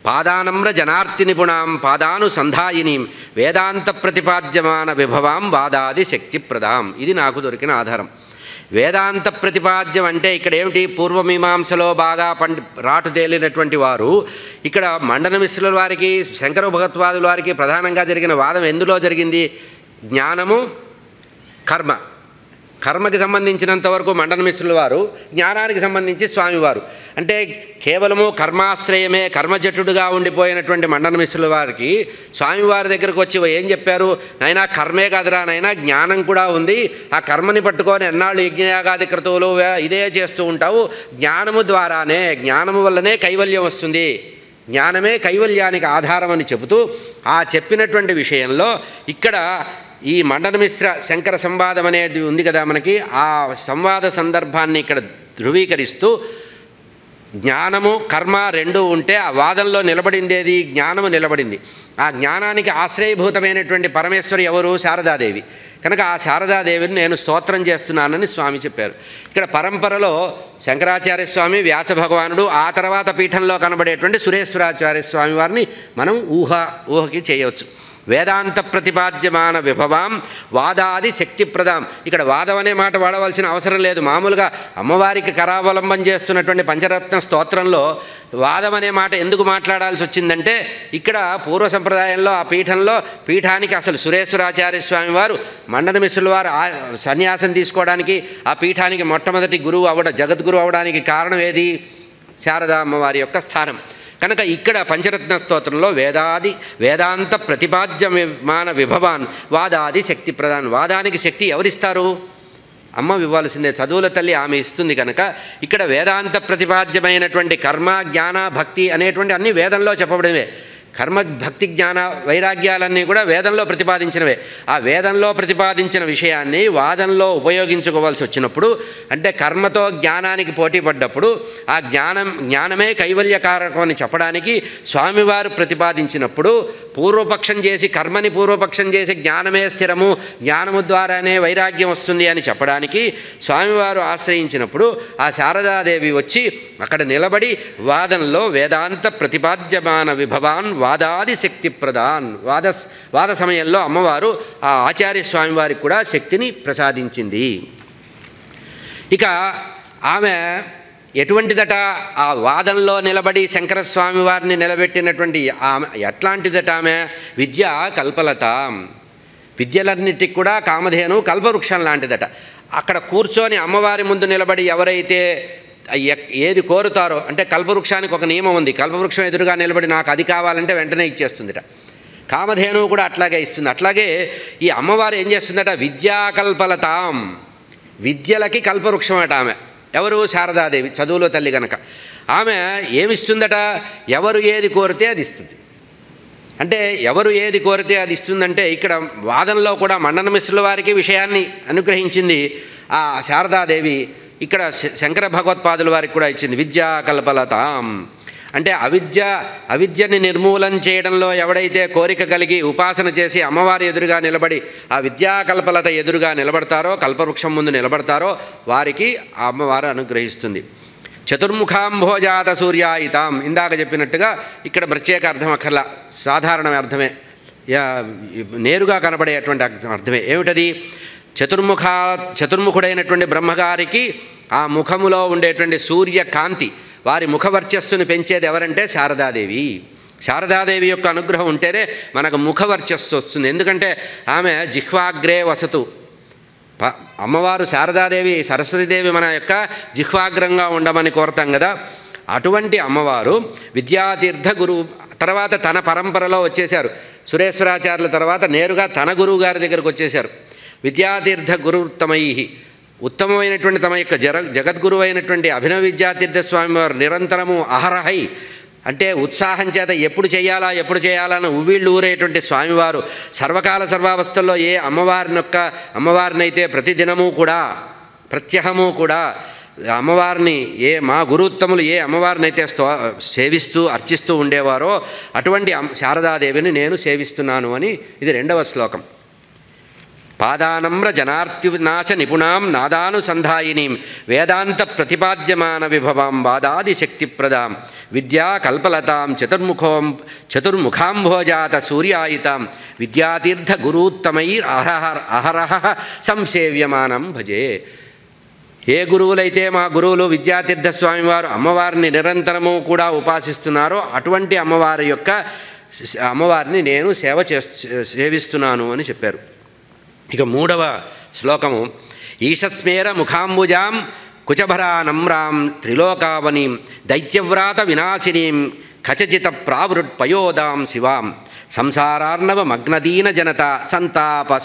పాదానమ్ర జనార్తి నిపుణాం పాదాను సంధాయినీం వేదాంత ప్రతిపాద్యమాన విభవాం వాదాది శక్తిప్రదాం, ఇది నాకు దొరికిన ఆధారం. వేదాంత ప్రతిపాద్యం అంటే ఇక్కడ ఏమిటి, పూర్వమీమాంసలో బాగా రాటు తేలినటువంటి వారు ఇక్కడ మండనమిశ్రుల వారికి శంకర భగవత్పాదుల వారికి ప్రధానంగా జరిగిన వాదం ఎందులో జరిగింది, జ్ఞానము కర్మ కర్మకి సంబంధించినంత వరకు మండన మిశ్రుల వారు, జ్ఞానానికి సంబంధించి స్వామివారు. అంటే కేవలము కర్మాశ్రయమే కర్మజటుడుగా ఉండిపోయినటువంటి మండన మిశ్రుల వారికి స్వామివారి దగ్గరకు వచ్చి ఏం చెప్పారు? నైనా కర్మే కాదురా నైనా, జ్ఞానం కూడా ఉంది. ఆ కర్మని పట్టుకొని ఎన్నాళ్ళు యజ్ఞయాగాది క్రతువులు ఇదే చేస్తూ ఉంటావు. జ్ఞానము ద్వారానే, జ్ఞానము వల్లనే కైవల్యం వస్తుంది, జ్ఞానమే కైవల్యానికి ఆధారం అని చెబుతూ ఆ చెప్పినటువంటి విషయంలో ఇక్కడ ఈ మండన మిశ్ర శంకర సంవాదం అనేది ఉంది కదా మనకి, ఆ సంవాద సందర్భాన్ని ఇక్కడ ధృవీకరిస్తూ జ్ఞానము కర్మ రెండూ ఉంటే ఆ వాదంలో నిలబడిందేది జ్ఞానము నిలబడింది. ఆ జ్ఞానానికి ఆశ్రయభూతమైనటువంటి పరమేశ్వరి ఎవరు? శారదాదేవి. కనుక ఆ శారదాదేవిని నేను స్తోత్రం చేస్తున్నానని స్వామి చెప్పారు. ఇక్కడ పరంపరలో శంకరాచార్య స్వామి, వ్యాస భగవానుడు, ఆ తర్వాత పీఠంలో కనబడేటువంటి సురేశ్వరాచార్య స్వామి వారిని మనం ఊహకి చేయవచ్చు. వేదాంత ప్రతిపాద్యమాన విభవాం వాదాది శక్తిప్రదాం. ఇక్కడ వాదం అనే మాట వాడవలసిన అవసరం లేదు. మామూలుగా అమ్మవారికి కరావలంబం చేస్తున్నటువంటి పంచరత్న స్తోత్రంలో వాదం అనే మాట ఎందుకు మాట్లాడాల్సి వచ్చిందంటే, ఇక్కడ పూర్వ సంప్రదాయంలో ఆ పీఠంలో పీఠానికి అసలు సురేశ్వరాచార్య స్వామి వారు మండన మిశ్రుల వారు సన్యాసం తీసుకోవడానికి ఆ పీఠానికి మొట్టమొదటి గురువు జగద్గురు అవడానికి కారణం ఏది? శారదా అమ్మవారి యొక్క స్థానం. కనుక ఇక్కడ పంచరత్న స్తోత్రంలో వేదాంత ప్రతిపాద్యమాన విభవాన్ వాదాది శక్తి ప్రధాన్. వాదానికి శక్తి ఎవరిస్తారు? అమ్మ ఇవ్వాల్సిందే, చదువుల తల్లి ఆమె ఇస్తుంది. కనుక ఇక్కడ వేదాంత ప్రతిపాద్యమైనటువంటి కర్మ, జ్ఞాన, భక్తి అనేటువంటి అన్నీ వేదంలో చెప్పబడినవే. కర్మ, భక్తి, జ్ఞాన, వైరాగ్యాలన్నీ కూడా వేదంలో ప్రతిపాదించినవే. ఆ వేదంలో ప్రతిపాదించిన విషయాన్ని వాదంలో ఉపయోగించుకోవాల్సి వచ్చినప్పుడు, అంటే కర్మతో జ్ఞానానికి పోటీ పడ్డప్పుడు ఆ జ్ఞానమే కైవల్యకారకం అని చెప్పడానికి స్వామివారు ప్రతిపాదించినప్పుడు, పూర్వపక్షం చేసి కర్మని పూర్వపక్షం చేసి జ్ఞానమే స్థిరము, జ్ఞానము ద్వారానే వైరాగ్యం వస్తుంది అని చెప్పడానికి స్వామివారు ఆశ్రయించినప్పుడు ఆ శారదాదేవి వచ్చి అక్కడ నిలబడి వాదంలో వేదాంత ప్రతిపాద్యమాన విభవాన్ వాదాది శక్తి ప్రదాన్, వాద సమయంలో అమ్మవారు ఆ ఆచార్య స్వామివారికి కూడా శక్తిని ప్రసాదించింది. ఇక ఆమె ఎటువంటిదట? ఆ వాదంలో నిలబడి శంకరస్వామి వారిని నిలబెట్టినటువంటి ఆమె ఎట్లాంటిదట? ఆమె విద్యా కల్పలత. విద్యలన్నిటికి కూడా కామధేను కల్పవృక్షం లాంటిదట. అక్కడ కూర్చొని అమ్మవారి ముందు నిలబడి ఎవరైతే ఏది కోరుతారో, అంటే కల్పవృక్షానికి ఒక నియమం ఉంది, కల్పవృక్షం ఎదురుగా నిలబడి నాకు అది కావాలంటే వెంటనే ఇచ్చేస్తుందిట. కామధేనువు కూడా అట్లాగే ఇస్తుంది. అట్లాగే ఈ అమ్మవారు ఏం చేస్తుందట? విద్యాకల్పలతాం, విద్యలకి కల్పవృక్షం అట ఆమె. ఎవరు? శారదాదేవి, చదువులో తల్లి కనుక. ఆమె ఏమిస్తుందట? ఎవరు ఏది కోరితే అది ఇస్తుంది. అంటే ఎవరు ఏది కోరితే అది ఇస్తుందంటే ఇక్కడ వాదనలో కూడా మండన మిశ్రుల వారికి విషయాన్ని అనుగ్రహించింది ఆ శారదాదేవి. ఇక్కడ శంకర భగవత్పాదుల వారికి కూడా ఇచ్చింది విద్యా కల్పలతాం. అంటే అవిద్యని నిర్మూలన చేయడంలో ఎవడైతే కోరిక కలిగి ఉపాసన చేసి అమ్మవారి ఎదురుగా నిలబడి ఆ విద్యాకల్పలత ఎదురుగా నిలబడతారో, కల్పవృక్షం ముందు నిలబడతారో వారికి ఆ అమ్మవారు అనుగ్రహిస్తుంది. చతుర్ముఖాంభోజాత సూర్యాయితాం. ఇందాక చెప్పినట్టుగా ఇక్కడ ప్రత్యేక అర్థం అక్కర్లా, సాధారణ అర్థమే, నేరుగా కనబడేటువంటి అర్థమే. ఏమిటది? చతుర్ముఖుడైనటువంటి బ్రహ్మగారికి ఆ ముఖములో ఉండేటువంటి సూర్యకాంతి, వారి ముఖవర్చస్సును పెంచేది ఎవరంటే శారదాదేవి. శారదాదేవి యొక్క అనుగ్రహం ఉంటేనే మనకు ముఖవర్చస్సు వస్తుంది. ఎందుకంటే ఆమె జిహ్వాగ్రే వసతు. అమ్మవారు శారదాదేవి, సరస్వతీదేవి మన యొక్క జిహ్వాగ్రంగా ఉండమని కోరతాం కదా. అటువంటి అమ్మవారు విద్యాతీర్థ గురువు తర్వాత తన పరంపరలో వచ్చేశారు. సురేశ్వరాచార్యుల తర్వాత నేరుగా తన గురువు గారి దగ్గరకు వచ్చేశారు. విద్యాతీర్థ గురుత్తమై, ఉత్తమమైనటువంటి తమ యొక్క జగద్గురువు అయినటువంటి అభినవ విద్యాతీర్థ స్వామివారు నిరంతరము అహరహై, అంటే ఉత్సాహం చేత ఎప్పుడు చేయాలని ఉవ్విళ్ళు ఊరేటువంటి స్వామివారు సర్వకాల సర్వావస్థల్లో ఏ అమ్మవారినైతే ప్రతిదినము కూడా ప్రత్యహము కూడా అమ్మవారిని మా గురుత్తములు ఏ అమ్మవారినైతే సేవిస్తూ అర్చిస్తూ ఉండేవారో అటువంటి శారదాదేవిని నేను సేవిస్తున్నాను అని ఇది 2వ శ్లోకం. పాదానమ్ర జనార్తినాశ నిపుణాం నాదానుసంధాయినీం వేదాంత ప్రతిపాద్యమాన విభవాం వాదాది శక్తిప్రదాం విద్యా కల్పలతాం చతుర్ముఖాంభోజాత సూర్యాయితాం విద్యాతీర్థ గురూత్తమైర్ అహరహ సంసేవ్యమానం భజే. ఏ గురువులైతే మా గురువులు విద్యాతీర్థ స్వామివారు అమ్మవారిని నిరంతరము కూడా ఉపాసిస్తున్నారో అటువంటి అమ్మవారిని నేను సేవిస్తున్నాను అని చెప్పారు. ఇక 3వ శ్లోకము. ఈషస్మేర ముఖాంబుజాం కుచభరా నమ్రాం త్రిలోకావనీం దైత్యవ్రాత వినాశినీం ఖచజిత ప్రావృట్పయోదాం శివాం సంసారార్ణవ మగ్నదీన జనత సంతాప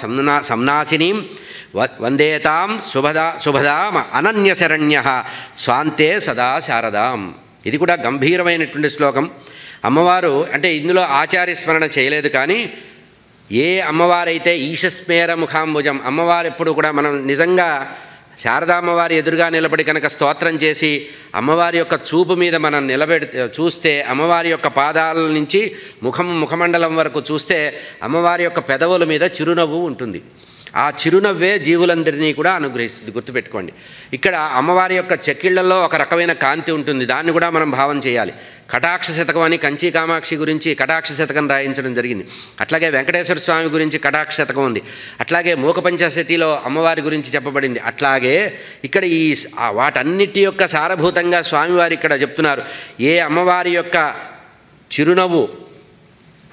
సంనాశినీం వందేతాం శుభదాం అనన్యశరణ్య స్వాంతే సదా శారదాం. ఇది కూడా గంభీరమైనటువంటి శ్లోకం. అమ్మవారు అంటే ఇందులో ఆచార్య స్మరణ చేయలేదు, కానీ ఏ అమ్మవారైతే ఈశస్మేర ముఖాంబుజం, అమ్మవారు ఎప్పుడు కూడా మనం నిజంగా శారదామ్మవారి ఎదురుగా నిలబడి కనుక స్తోత్రం చేసి అమ్మవారి యొక్క చూపు మీద మనం చూస్తే, అమ్మవారి యొక్క పాదాల నుంచి ముఖమండలం వరకు చూస్తే అమ్మవారి యొక్క పెదవుల మీద చిరునవ్వు ఉంటుంది. ఆ చిరునవ్వే జీవులందరినీ కూడా అనుగ్రహిస్తుంది, గుర్తుపెట్టుకోండి. ఇక్కడ అమ్మవారి యొక్క చెక్కిళ్లలో ఒక రకమైన కాంతి ఉంటుంది, దాన్ని కూడా మనం భావం చేయాలి. కటాక్ష శతకం అని కంచి కామాక్షి గురించి కటాక్ష శతకం రాయించడం జరిగింది. అట్లాగే వెంకటేశ్వర స్వామి గురించి కటాక్ష శతకం ఉంది. అట్లాగే మూకపంచశతిలో అమ్మవారి గురించి చెప్పబడింది. అట్లాగే ఇక్కడ ఈ వాటన్నిటి యొక్క సారభూతంగా స్వామివారి ఇక్కడ చెప్తున్నారు. ఏ అమ్మవారి యొక్క చిరునవ్వు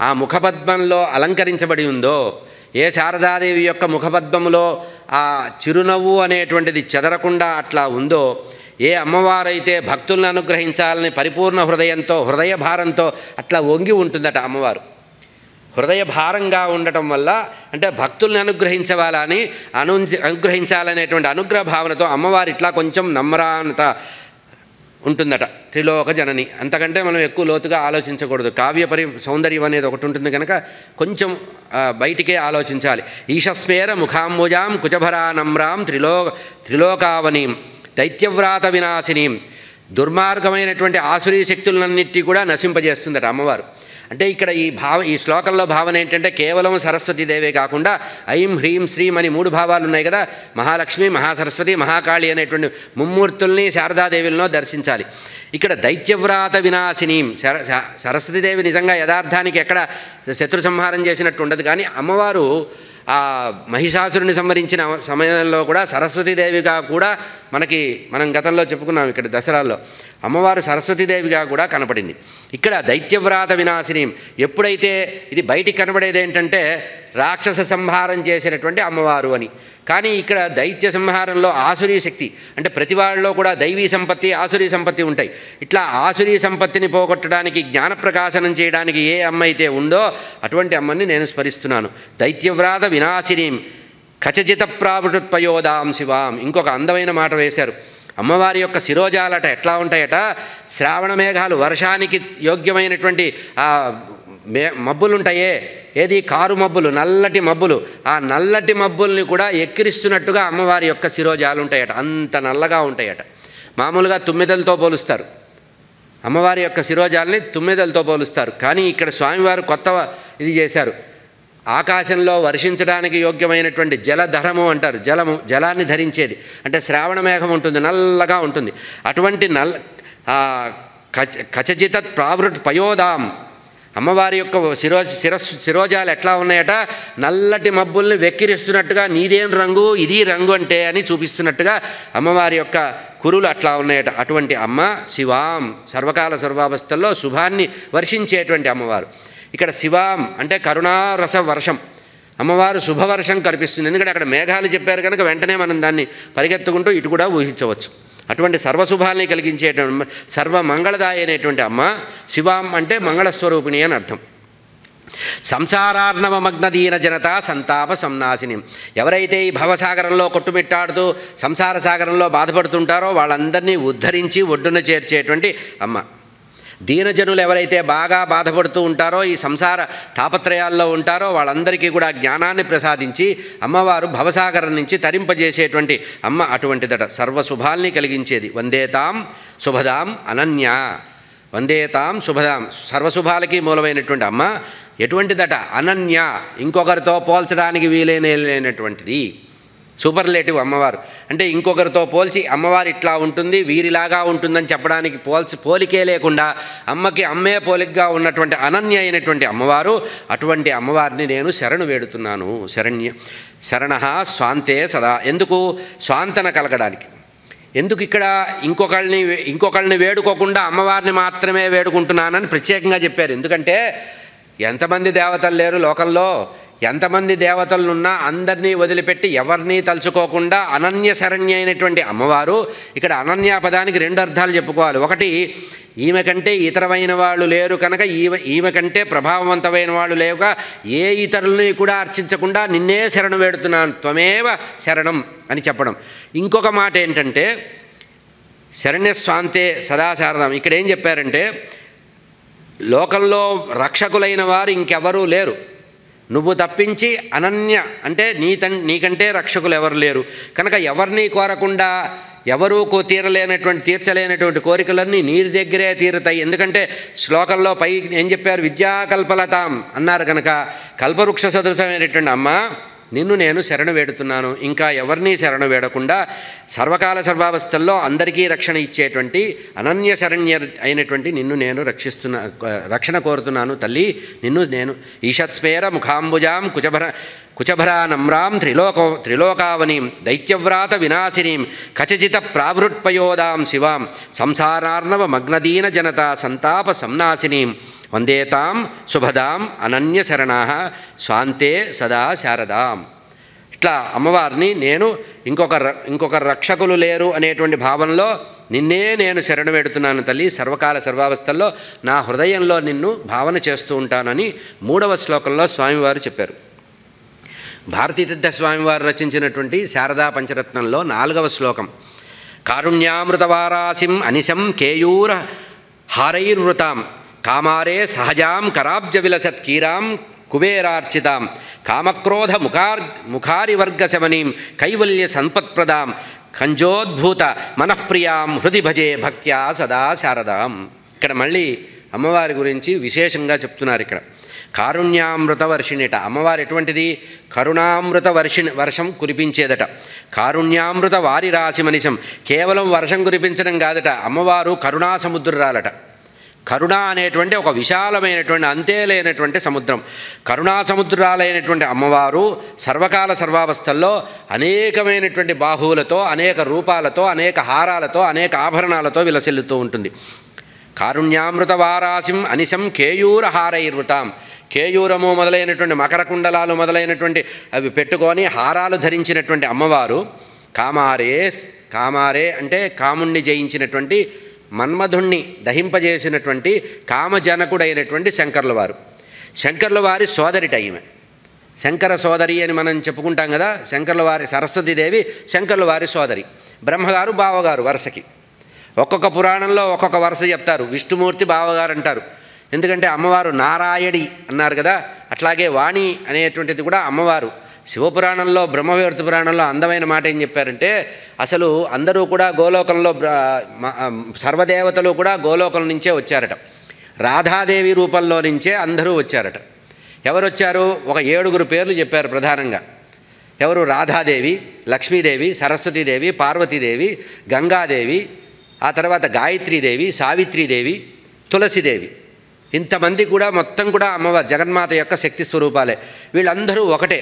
ఆ ముఖపద్మంలో అలంకరించబడి ఉందో, ఏ శారదాదేవి యొక్క ముఖపద్మంలో ఆ చిరునవ్వు అనేటువంటిది చెదరకుండా అట్లా ఉందో, ఏ అమ్మవారైతే భక్తులను అనుగ్రహించాలని పరిపూర్ణ హృదయంతో హృదయ భారంతో అట్లా వంగి ఉంటుందట అమ్మవారు. హృదయ భారంగా ఉండటం వల్ల అంటే భక్తుల్ని అనుగ్రహించవాలని అనుగ్రహించాలనేటువంటి అనుగ్రహ భావనతో అమ్మవారు ఇట్లా కొంచెం నమ్రానత ఉంటుందట. త్రిలోక జనని, అంతకంటే మనం ఎక్కువ లోతుగా ఆలోచించకూడదు. కావ్య సౌందర్యం అనేది ఒకటి ఉంటుంది కనుక కొంచెం బయటికే ఆలోచించాలి. ఈశస్మేర ముఖాంబుజాం కుచభరా నమ్రాం త్రిలోకావనీం దైత్యవ్రాత వినాశినీం. దుర్మార్గమైనటువంటి ఆసురీ శక్తులన్నిటి కూడా నశింపజేస్తుందట అమ్మవారు. అంటే ఇక్కడ ఈ శ్లోకంలో భావన ఏంటంటే కేవలం సరస్వతీదేవే కాకుండా ఐం హ్రీం శ్రీం అని 3 భావాలు ఉన్నాయి కదా, మహాలక్ష్మి, మహాసరస్వతి, మహాకాళి అనేటువంటి ముమ్మూర్తుల్ని శారదాదేవిలో దర్శించాలి. ఇక్కడ దైత్యవ్రాత వినాశినీం, సరస్వతీదేవి నిజంగా యథార్థానికి ఎక్కడ శత్రు సంహారం చేసినట్టు ఉండదు, కానీ అమ్మవారు ఆ మహిషాసురుని సంహరించిన సమయంలో కూడా సరస్వతీదేవిగా కూడా మనం గతంలో చెప్పుకున్నాం. ఇక్కడ దసరాల్లో అమ్మవారు సరస్వతీదేవిగా కూడా కనపడింది. ఇక్కడ దైత్యవ్రాత వినాశినీం, ఎప్పుడైతే ఇది బయటికి కనబడేది ఏంటంటే రాక్షస సంహారం చేసినటువంటి అమ్మవారు అని. కానీ ఇక్కడ దైత్య సంహారంలో ఆసురీ శక్తి అంటే ప్రతి వాళ్ళలో కూడా దైవీ సంపత్తి ఆసురీ సంపత్తి ఉంటాయి. ఇట్లా ఆసురీ సంపత్తిని పోగొట్టడానికి జ్ఞానప్రకాశనం చేయడానికి ఏ అమ్మ అయితే ఉందో అటువంటి అమ్మని నేను స్మరిస్తున్నాను. దైత్యవ్రాత వినాశినీం ఖచజిత ప్రావృట్పయోదాం శివాం. ఇంకొక అందమైన మాట వేశారు. అమ్మవారి యొక్క శిరోజాలట ఎట్లా ఉంటాయట, శ్రావణ మేఘాలు వర్షానికి యోగ్యమైనటువంటి ఆ మబ్బులు ఉంటాయే, ఏది కారు మబ్బులు, నల్లటి మబ్బులు, ఆ నల్లటి మబ్బుల్ని కూడా ఎక్కిరిస్తున్నట్టుగా అమ్మవారి యొక్క శిరోజాలు ఉంటాయట. అంత నల్లగా ఉంటాయట. మామూలుగా తుమ్మెదలతో పోలుస్తారు, అమ్మవారి యొక్క శిరోజాలని తుమ్మెదలతో పోలుస్తారు. కానీ ఇక్కడ స్వామివారు కొత్త ఇది చేశారు. ఆకాశంలో వర్షించడానికి యోగ్యమైనటువంటి జలధరము అంటారు, జలాన్ని ధరించేది. అంటే శ్రావణ మేఘం ఉంటుంది, నల్లగా ఉంటుంది. అటువంటి ఖచజిత ప్రావృట్ పయోదాం, అమ్మవారి యొక్క శిరోజాలు ఎట్లా ఉన్నాయట, నల్లటి మబ్బుల్ని వెక్కిరిస్తున్నట్టుగా నీదేం రంగు ఇది రంగు అంటే అని చూపిస్తున్నట్టుగా అమ్మవారి యొక్క కురులు అట్లా ఉన్నాయట. అటువంటి అమ్మ శివాం, సర్వకాల సర్వావస్థల్లో శుభాన్ని వర్షించేటువంటి అమ్మవారు. ఇక్కడ శివాం అంటే కరుణారస వర్షం, అమ్మవారు శుభవర్షం కల్పిస్తుంది. ఎందుకంటే అక్కడ మేఘాలు చెప్పారు కనుక వెంటనే మనం దాన్ని పరిగెత్తుకుంటూ ఇటు కూడా ఊహించవచ్చు. అటువంటి సర్వశుభాల్ని కలిగించేటువంటి సర్వమంగళదాయి అనేటువంటి అమ్మ శివాం అంటే మంగళస్వరూపిణి అని అర్థం. సంసారార్ణవ మగ్నదీన జనత సంతాప సంనాశిని. ఎవరైతే ఈ భవసాగరంలో కొట్టుమిట్టాడుతూ సంసార సాగరంలో బాధపడుతుంటారో వాళ్ళందరినీ ఉద్ధరించి ఒడ్డున చేర్చేటువంటి అమ్మ. దీనజనులు ఎవరైతే బాగా బాధపడుతూ ఉంటారో, ఈ సంసార తాపత్రయాల్లో ఉంటారో వాళ్ళందరికీ కూడా జ్ఞానాన్ని ప్రసాదించి అమ్మవారు భవసాగరం నుంచి తరింపజేసేటువంటి అమ్మ అటువంటిదట. సర్వశుభాల్ని కలిగించేది. వందేతాం శుభదాం అనన్య, వందేతాం శుభదాం, సర్వశుభాలకి మూలమైనటువంటి అమ్మ ఎటువంటిదట, అనన్య, ఇంకొకరితో పోల్చడానికి వీలైనటువంటిది. సూపర్లేటివ్ అమ్మవారు అంటే ఇంకొకరితో పోల్చి అమ్మవారు ఇట్లా ఉంటుంది వీరిలాగా ఉంటుందని చెప్పడానికి పోలికే లేకుండా అమ్మకి అమ్మే పోలికగా ఉన్నటువంటి అనన్య అయినటువంటి అమ్మవారు. అటువంటి అమ్మవారిని నేను శరణు వేడుతున్నాను. శరణః స్వాంతే సదా. ఎందుకు? స్వాంతన కలగడానికి. ఎందుకు ఇక్కడ ఇంకొకళ్ళని వేడుకోకుండా అమ్మవారిని మాత్రమే వేడుకుంటున్నానని ప్రత్యేకంగా చెప్పారు. ఎందుకంటే ఎంతమంది దేవతలు లేరు లోకంలో, ఎంతమంది దేవతలున్నా అందరినీ వదిలిపెట్టి ఎవరినీ తలుచుకోకుండా అనన్య శరణ్య అయినటువంటి అమ్మవారు. ఇక్కడ అనన్య పదానికి రెండు అర్థాలు చెప్పుకోవాలి. ఒకటి, ఈమె కంటే ఇతరమైన వాళ్ళు లేరు కనుక ఈమె కంటే ప్రభావవంతమైన వాళ్ళు లేక ఏ ఇతరులని కూడా అర్చించకుండా నిన్నే శరణు వేడుతున్నాను, త్వమేవ శరణం అని చెప్పడం. ఇంకొక మాట ఏంటంటే శరణ్యస్వాంతే సదా శారదాం. ఇక్కడ ఏం చెప్పారంటే లోకంలో రక్షకులైన వారు ఇంకెవరూ లేరు, నువ్వు తప్పించి అనన్య అంటే నీకంటే రక్షకులు ఎవరు లేరు కనుక ఎవరిని కోరకుండా ఎవరూ తీర్చలేనటువంటి కోరికలన్నీ నీ దగ్గరే తీరుతాయి. ఎందుకంటే శ్లోకంలో పై ఏం చెప్పారు, విద్యాకల్పలతాం అన్నారు కనుక కల్పవృక్ష సదృశమైనటువంటి అమ్మ నిన్ను నేను శరణు వేడుతున్నాను. ఇంకా ఎవరినీ శరణు వేడకుండా సర్వకాల సర్వావస్థల్లో అందరికీ రక్షణ ఇచ్చేటువంటి అనన్య శరణ్య అయినటువంటి నిన్ను నేను రక్షణ కోరుతున్నాను తల్లి. నిన్ను నేను ఈషత్స్మేర ముఖాంబుజాం కుచభరా నమ్రాం త్రిలోకావనీం దైత్యవ్రాత వినాశినీం కచచిత ప్రావృట్పయోదాం శివాం సంసారార్ణవ మగ్నదీన జనతా సంతాప సంనాశినీం వందేతాం శుభదాం అనన్య శరణాః స్వాంతే సదా శారదాం. ఇట్లా అమ్మవారిని నేను ఇంకొక రక్షకులు లేరు అనేటువంటి భావంలో నిన్నే నేను శరణు వేడుతున్నాను తల్లి. సర్వకాల సర్వావస్థల్లో నా హృదయంలో నిన్ను భావన చేస్తూ ఉంటానని 3వ శ్లోకంలో స్వామివారు చెప్పారు. భారతీతీర్థ స్వామివారు రచించినటువంటి శారదా పంచరత్నంలో 4వ శ్లోకం, కారుణ్యామృతవారాసిం అనిశం కేయూర హారైర్వృతాం కామారే సహజాం కరాబ్జ విలసత్కీరాం కుబేరార్చితాం కామక్రోధ ముఖారివర్గశమనీం కైవల్య సంపత్ప్రదాం కంజోద్భూత మనఃప్రియాం హృది భజే భక్త్యా సదా శారదాం. ఇక్కడ మళ్ళీ అమ్మవారి గురించి విశేషంగా చెప్తున్నారు. ఇక్కడ కారుణ్యామృత వర్షిణిట, అమ్మవారు ఎటువంటిది, కరుణామృత వర్షం కురిపించేదట. కారుణ్యామృత వారి రాశి మనిషం, కేవలం వర్షం కురిపించడం కాదట, అమ్మవారు కరుణా సముద్రాలట. కరుణ అనేటువంటి ఒక విశాలమైనటువంటి అంతే లేనటువంటి సముద్రం. కరుణా సముద్రాలైనటువంటి అమ్మవారు సర్వకాల సర్వావస్థల్లో అనేకమైనటువంటి బాహువులతో, అనేక రూపాలతో, అనేక హారాలతో, అనేక ఆభరణాలతో విలసిల్లుతూ ఉంటుంది. కారుణ్యామృత వారాసిం అనిశం కేయూర హారైర్వృతాం, కేయూరము మొదలైనటువంటి మకర కుండలాలు మొదలైనటువంటి అవి పెట్టుకొని హారాలు ధరించినటువంటి అమ్మవారు కామారే అంటే కాముణ్ణి జయించినటువంటి మన్మధుణ్ణి దహింపజేసినటువంటి కామజనకుడైనటువంటి శంకర్ల వారి సోదరిట ఈమె. శంకర సోదరి అని మనం చెప్పుకుంటాం కదా. శంకర్ల వారి సరస్వతీదేవి శంకర్ల వారి సోదరి, బ్రహ్మగారు బావగారు వరుసకి. ఒక్కొక్క పురాణంలో ఒక్కొక్క వరుస చెప్తారు. విష్ణుమూర్తి బావగారు అంటారు, ఎందుకంటే అమ్మవారు నారాయణి అన్నారు కదా. అట్లాగే వాణి అనేటువంటిది కూడా అమ్మవారు. శివపురాణంలో బ్రహ్మవివర్త పురాణంలో అందమైన మాట ఏం చెప్పారంటే, అసలు అందరూ కూడా గోలోకంలో సర్వదేవతలు కూడా గోలోకం నుంచే వచ్చారట. రాధాదేవి రూపంలో నుంచే అందరూ వచ్చారట. ఎవరు వచ్చారు, ఒక 7 పేర్లు చెప్పారు ప్రధానంగా. ఎవరు, రాధాదేవి, లక్ష్మీదేవి, సరస్వతీదేవి, పార్వతీదేవి, గంగాదేవి, ఆ తర్వాత గాయత్రీదేవి, సావిత్రీదేవి, తులసిదేవి. ఇంతమంది కూడా మొత్తం కూడా అమ్మవారు జగన్మాత యొక్క శక్తి స్వరూపాలే. వీళ్ళందరూ ఒకటే.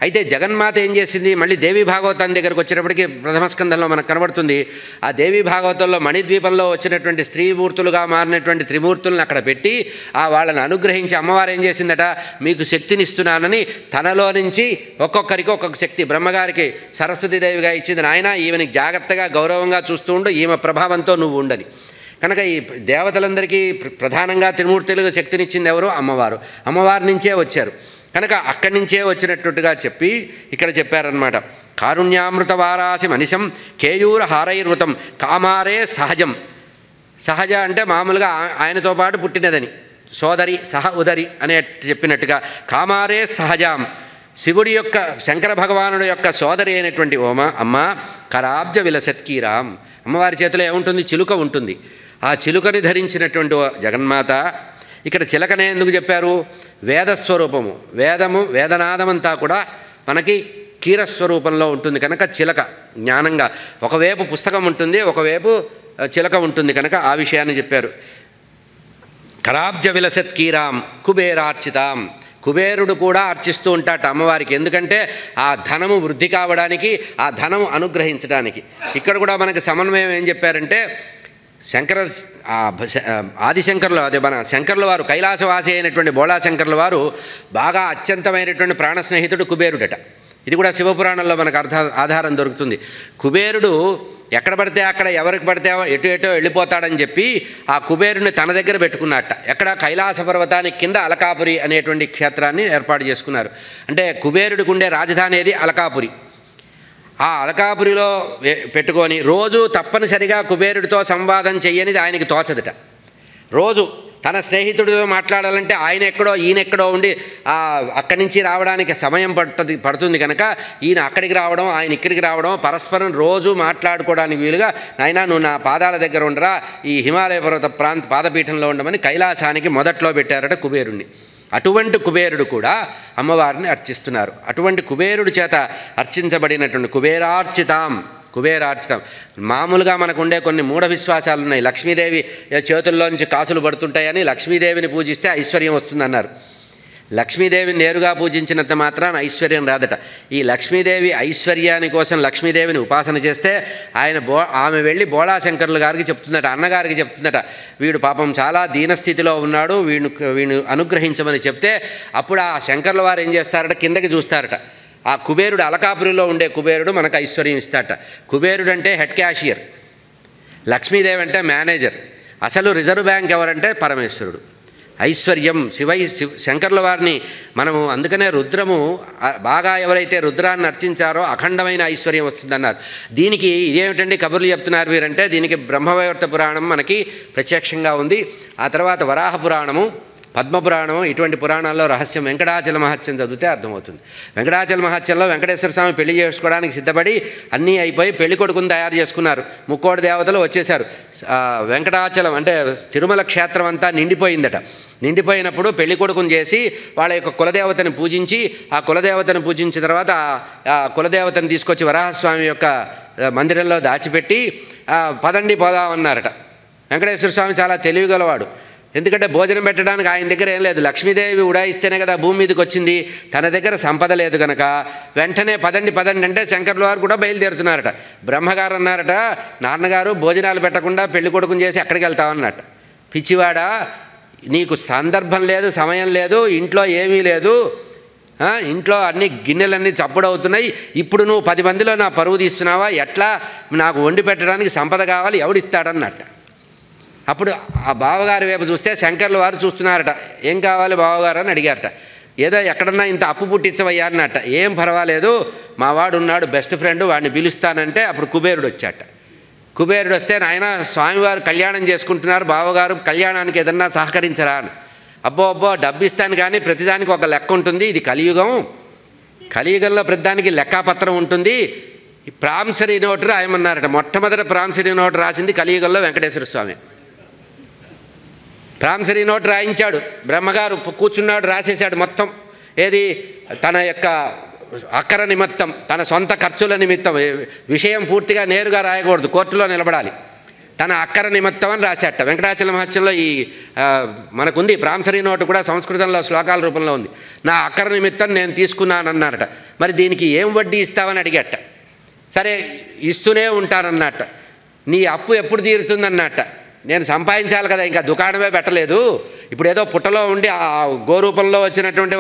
అయితే జగన్మాత ఏం చేసింది, మళ్ళీ దేవి భాగవతం దగ్గరకు వచ్చేటప్పటికి ప్రథమస్కంధంలో మనకు కనబడుతుంది. ఆ దేవి భాగవతంలో మణిద్వీపంలో వచ్చినటువంటి స్త్రీమూర్తులుగా మారినటువంటి త్రిమూర్తులను అక్కడ పెట్టి వాళ్ళని అనుగ్రహించి అమ్మవారు ఏం చేసిందట, మీకు శక్తినిస్తున్నానని తనలో నుంచి ఒక్కొక్కరికి ఒక్కొక్క శక్తి, బ్రహ్మగారికి సరస్వతీదేవిగా ఇచ్చింది. నాయన ఈమెని జాగ్రత్తగా గౌరవంగా చూస్తూ ఉండు, ఈమె ప్రభావంతో నువ్వు ఉండని. కనుక ఈ దేవతలందరికీ ప్రధానంగా త్రిమూర్తులుగా శక్తినిచ్చింది ఎవరు, అమ్మవారు. అమ్మవారి నుంచే వచ్చారు కనుక అక్కడి నుంచే వచ్చినట్టుగా చెప్పి ఇక్కడ చెప్పారనమాట. కారుణ్యామృత వారాసి మనిషం కేయూర హారైర్వృతం కామారే సహజం. సహజ అంటే మామూలుగా ఆయనతో పాటు పుట్టినదని, సోదరి సహ ఉదరి అనే చెప్పినట్టుగా కామారే సహజాం, శివుడి యొక్క శంకర భగవానుడు యొక్క సోదరి అయినటువంటి అమ్మ కరాబ్జ విలసత్కీరాం. అమ్మవారి చేతిలో ఏముంటుంది, చిలుక ఉంటుంది. ఆ చిలుకని ధరించినటువంటి జగన్మాత. ఇక్కడ చిలకనే ఎందుకు చెప్పారు, వేదస్వరూపము, వేదనాదమంతా కూడా మనకి కీరస్వరూపంలో ఉంటుంది కనుక చిలక జ్ఞానంగా, ఒకవైపు పుస్తకం ఉంటుంది, ఒకవైపు చిలక ఉంటుంది కనుక ఆ విషయాన్ని చెప్పారు. కరాబ్జ విలసత్కీరాం కుబేరార్చితాం, కుబేరుడు కూడా అర్చిస్తూ ఉంటాట అమ్మవారికి. ఎందుకంటే ఆ ధనము వృద్ధి కావడానికి, ఆ ధనము అనుగ్రహించడానికి. ఇక్కడ కూడా మనకి సమన్వయం ఏం చెప్పారంటే, ఆదిశంకరులు అదే మన శంకరుల వారు కైలాసవాసి అయినటువంటి బోళాశంకరుల వారు బాగా అత్యంతమైనటువంటి ప్రాణ స్నేహితుడు కుబేరుడట. ఇది కూడా శివపురాణంలో మనకు ఆధారం దొరుకుతుంది. కుబేరుడు ఎక్కడ పడితే అక్కడ ఎవరికి పడితే ఎటో వెళ్ళిపోతాడని చెప్పి ఆ కుబేరుని తన దగ్గర పెట్టుకున్నట్ట. ఎక్కడ కైలాస పర్వతానికి కింద అలకాపురి అనేటువంటి క్షేత్రాన్ని ఏర్పాటు చేసుకున్నారు. అంటే కుబేరుడికి ఉండే రాజధాని ఏది అలకాపురి. ఆ అలకాపురిలో పెట్టుకొని రోజు తప్పనిసరిగా కుబేరుడితో సంవాదం చెయ్యనిది ఆయనకి తోచదట. రోజు తన స్నేహితుడితో మాట్లాడాలంటే ఆయన ఎక్కడో ఈయన ఎక్కడో ఉండి అక్కడి నుంచి రావడానికి సమయం పడుతుంది కనుక ఈయన అక్కడికి రావడం ఆయన ఇక్కడికి రావడం పరస్పరం రోజు మాట్లాడుకోవడానికి వీలుగా నాయనా నువ్వు నా పాదాల దగ్గర ఉండరా, ఈ హిమాలయ పర్వత పాదపీఠంలో ఉండమని కైలాసానికి మొదట్లో పెట్టారట కుబేరుణ్ణి. అటువంటి కుబేరుడు కూడా అమ్మవారిని అర్చిస్తున్నారు. అటువంటి కుబేరుడి చేత అర్చించబడినటువంటి కుబేరార్చితం. మామూలుగా మనకు ఉండే కొన్ని మూఢ విశ్వాసాలు ఉన్నాయి. లక్ష్మీదేవి చేతుల్లోంచి కాసులు పడుతుంటాయని లక్ష్మీదేవిని పూజిస్తే ఐశ్వర్యం వస్తుందన్నారు. లక్ష్మీదేవిని నేరుగా పూజించినంత మాత్రాన ఐశ్వర్యం రాదట. ఈ లక్ష్మీదేవి ఐశ్వర్యాని కోసం లక్ష్మీదేవిని ఉపాసన చేస్తే ఆమె వెళ్ళి బోళాశంకరుల గారికి చెప్తుందట, అన్నగారికి చెప్తుందట, వీడు పాపం చాలా దీనస్థితిలో ఉన్నాడు, వీడిని అనుగ్రహించమని చెప్తే అప్పుడు ఆ శంకర్ల వారు ఏం చేస్తారట, కిందకి చూస్తారట. ఆ కుబేరుడు అలకాపురిలో ఉండే కుబేరుడు మనకు ఐశ్వర్యం ఇస్తారట. కుబేరుడు అంటే హెడ్ క్యాషియర్, లక్ష్మీదేవి అంటే మేనేజర్, అసలు రిజర్వ్ బ్యాంక్ ఎవరంటే పరమేశ్వరుడు. ఐశ్వర్యం శంకర్ల వారిని మనము అందుకనే రుద్రము బాగా ఎవరైతే రుద్రాన్ని అర్చించారో అఖండమైన ఐశ్వర్యం వస్తుందన్నారు. దీనికి ఇదేమిటండి కబుర్లు చెప్తున్నారు వీరంటే దీనికి బ్రహ్మవైవర్త పురాణం మనకి ప్రత్యక్షంగా ఉంది. ఆ తర్వాత వరాహ పురాణము, పద్మపురాణము, ఇటువంటి పురాణాల్లో రహస్యం వెంకటాచల మహత్యం చదివితే అర్థమవుతుంది. వెంకటాచల మహత్యంలో వెంకటేశ్వర స్వామి పెళ్లి చేసుకోవడానికి సిద్ధపడి అన్నీ అయిపోయి పెళ్లి కొడుకుని తయారు చేసుకున్నారు. ముక్కోటి దేవతలు వచ్చేశారు. వెంకటాచలం అంటే తిరుమల క్షేత్రం అంతా నిండిపోయిందట. నిండిపోయినప్పుడు పెళ్లి కొడుకుని చేసి వాళ్ళ యొక్క కులదేవతని పూజించి ఆ కులదేవతను పూజించిన తర్వాత ఆ కులదేవతను తీసుకొచ్చి వరాహస్వామి యొక్క మందిరంలో దాచిపెట్టి పదండి పోదామన్నారట. వెంకటేశ్వర స్వామి చాలా తెలివిగలవాడు. ఎందుకంటే భోజనం పెట్టడానికి ఆయన దగ్గర ఏం లేదు, లక్ష్మీదేవి ఉడాయిస్తేనే కదా భూమి మీదకి వచ్చింది, తన దగ్గర సంపద లేదు కనుక వెంటనే పదండి అంటే శంకర్ల వారు కూడా బయలుదేరుతున్నారట. బ్రహ్మగారు అన్నారట, నాన్నగారు భోజనాలు పెట్టకుండా పెళ్లి కొడుకుని చేసి అక్కడికి వెళ్తామన్నట్ట. పిచ్చివాడా, నీకు సందర్భం లేదు, సమయం లేదు, ఇంట్లో ఏమీ లేదు, ఇంట్లో అన్ని గిన్నెలన్నీ చప్పుడవుతున్నాయి, ఇప్పుడు నువ్వు 10 మందిలో నా పరువు తీస్తున్నావా, ఎట్లా, నాకు వండి పెట్టడానికి సంపద కావాలి, ఎవడిస్తాడన్నట్ట. అప్పుడు ఆ బావగారి వైపు చూస్తే శంకర్ల వారు చూస్తున్నారట. ఏం కావాలి బావగారు అని అడిగారట. ఏదో ఎక్కడన్నా ఇంత అప్పు పుట్టించవయ్యా అన్నట్ట. ఏం పర్వాలేదు, మా వాడు ఉన్నాడు బెస్ట్ ఫ్రెండ్, వాడిని పిలుస్తానంటే అప్పుడు కుబేరుడు వచ్చాట. కుబేరుడు వస్తే నాయన స్వామివారు కళ్యాణం చేసుకుంటున్నారు, బావగారు కళ్యాణానికి ఏదన్నా సహకరించరా అని. అబ్బో డబ్బు ఇస్తాను కానీ ప్రతిదానికి ఒక లెక్క ఉంటుంది, ఇది కలియుగం, కలియుగంలో ప్రతిదానికి లెక్కాపత్రం ఉంటుంది, ప్రామిసరీ నోటు రాయమన్నారట. మొట్టమొదట ప్రామిసరీ నోటు రాసింది కలియుగంలో వెంకటేశ్వర స్వామి. ప్రామిసరీ నోటు రాయించాడు. బ్రహ్మగారు కూర్చున్నాడు, రాసేశాడు మొత్తం. ఏది తన యొక్క అక్కర నిమిత్తం, తన సొంత ఖర్చుల నిమిత్తం, విషయం పూర్తిగా నేరుగా రాయకూడదు, కోర్టులో నిలబడాలి. తన అక్కర నిమిత్తం అని రాశాట. వెంకటాచల మహత్యంలో ఈ మనకుంది ప్రామిసరీ నోటు కూడా సంస్కృతంలో శ్లోకాల రూపంలో ఉంది. నా అక్కర నిమిత్తం నేను తీసుకున్నానన్నారట. మరి దీనికి ఏం వడ్డీ ఇస్తావని అడిగట. సరే ఇస్తూనే ఉంటానన్నట్ట. నీ అప్పు ఎప్పుడు తీరుతుందన్నట్ట. నేను సంపాదించాలి కదా, ఇంకా దుకాణమే పెట్టలేదు, ఇప్పుడు ఏదో పుట్టలో ఉండి ఆ గోరూపంలో వచ్చినటువంటి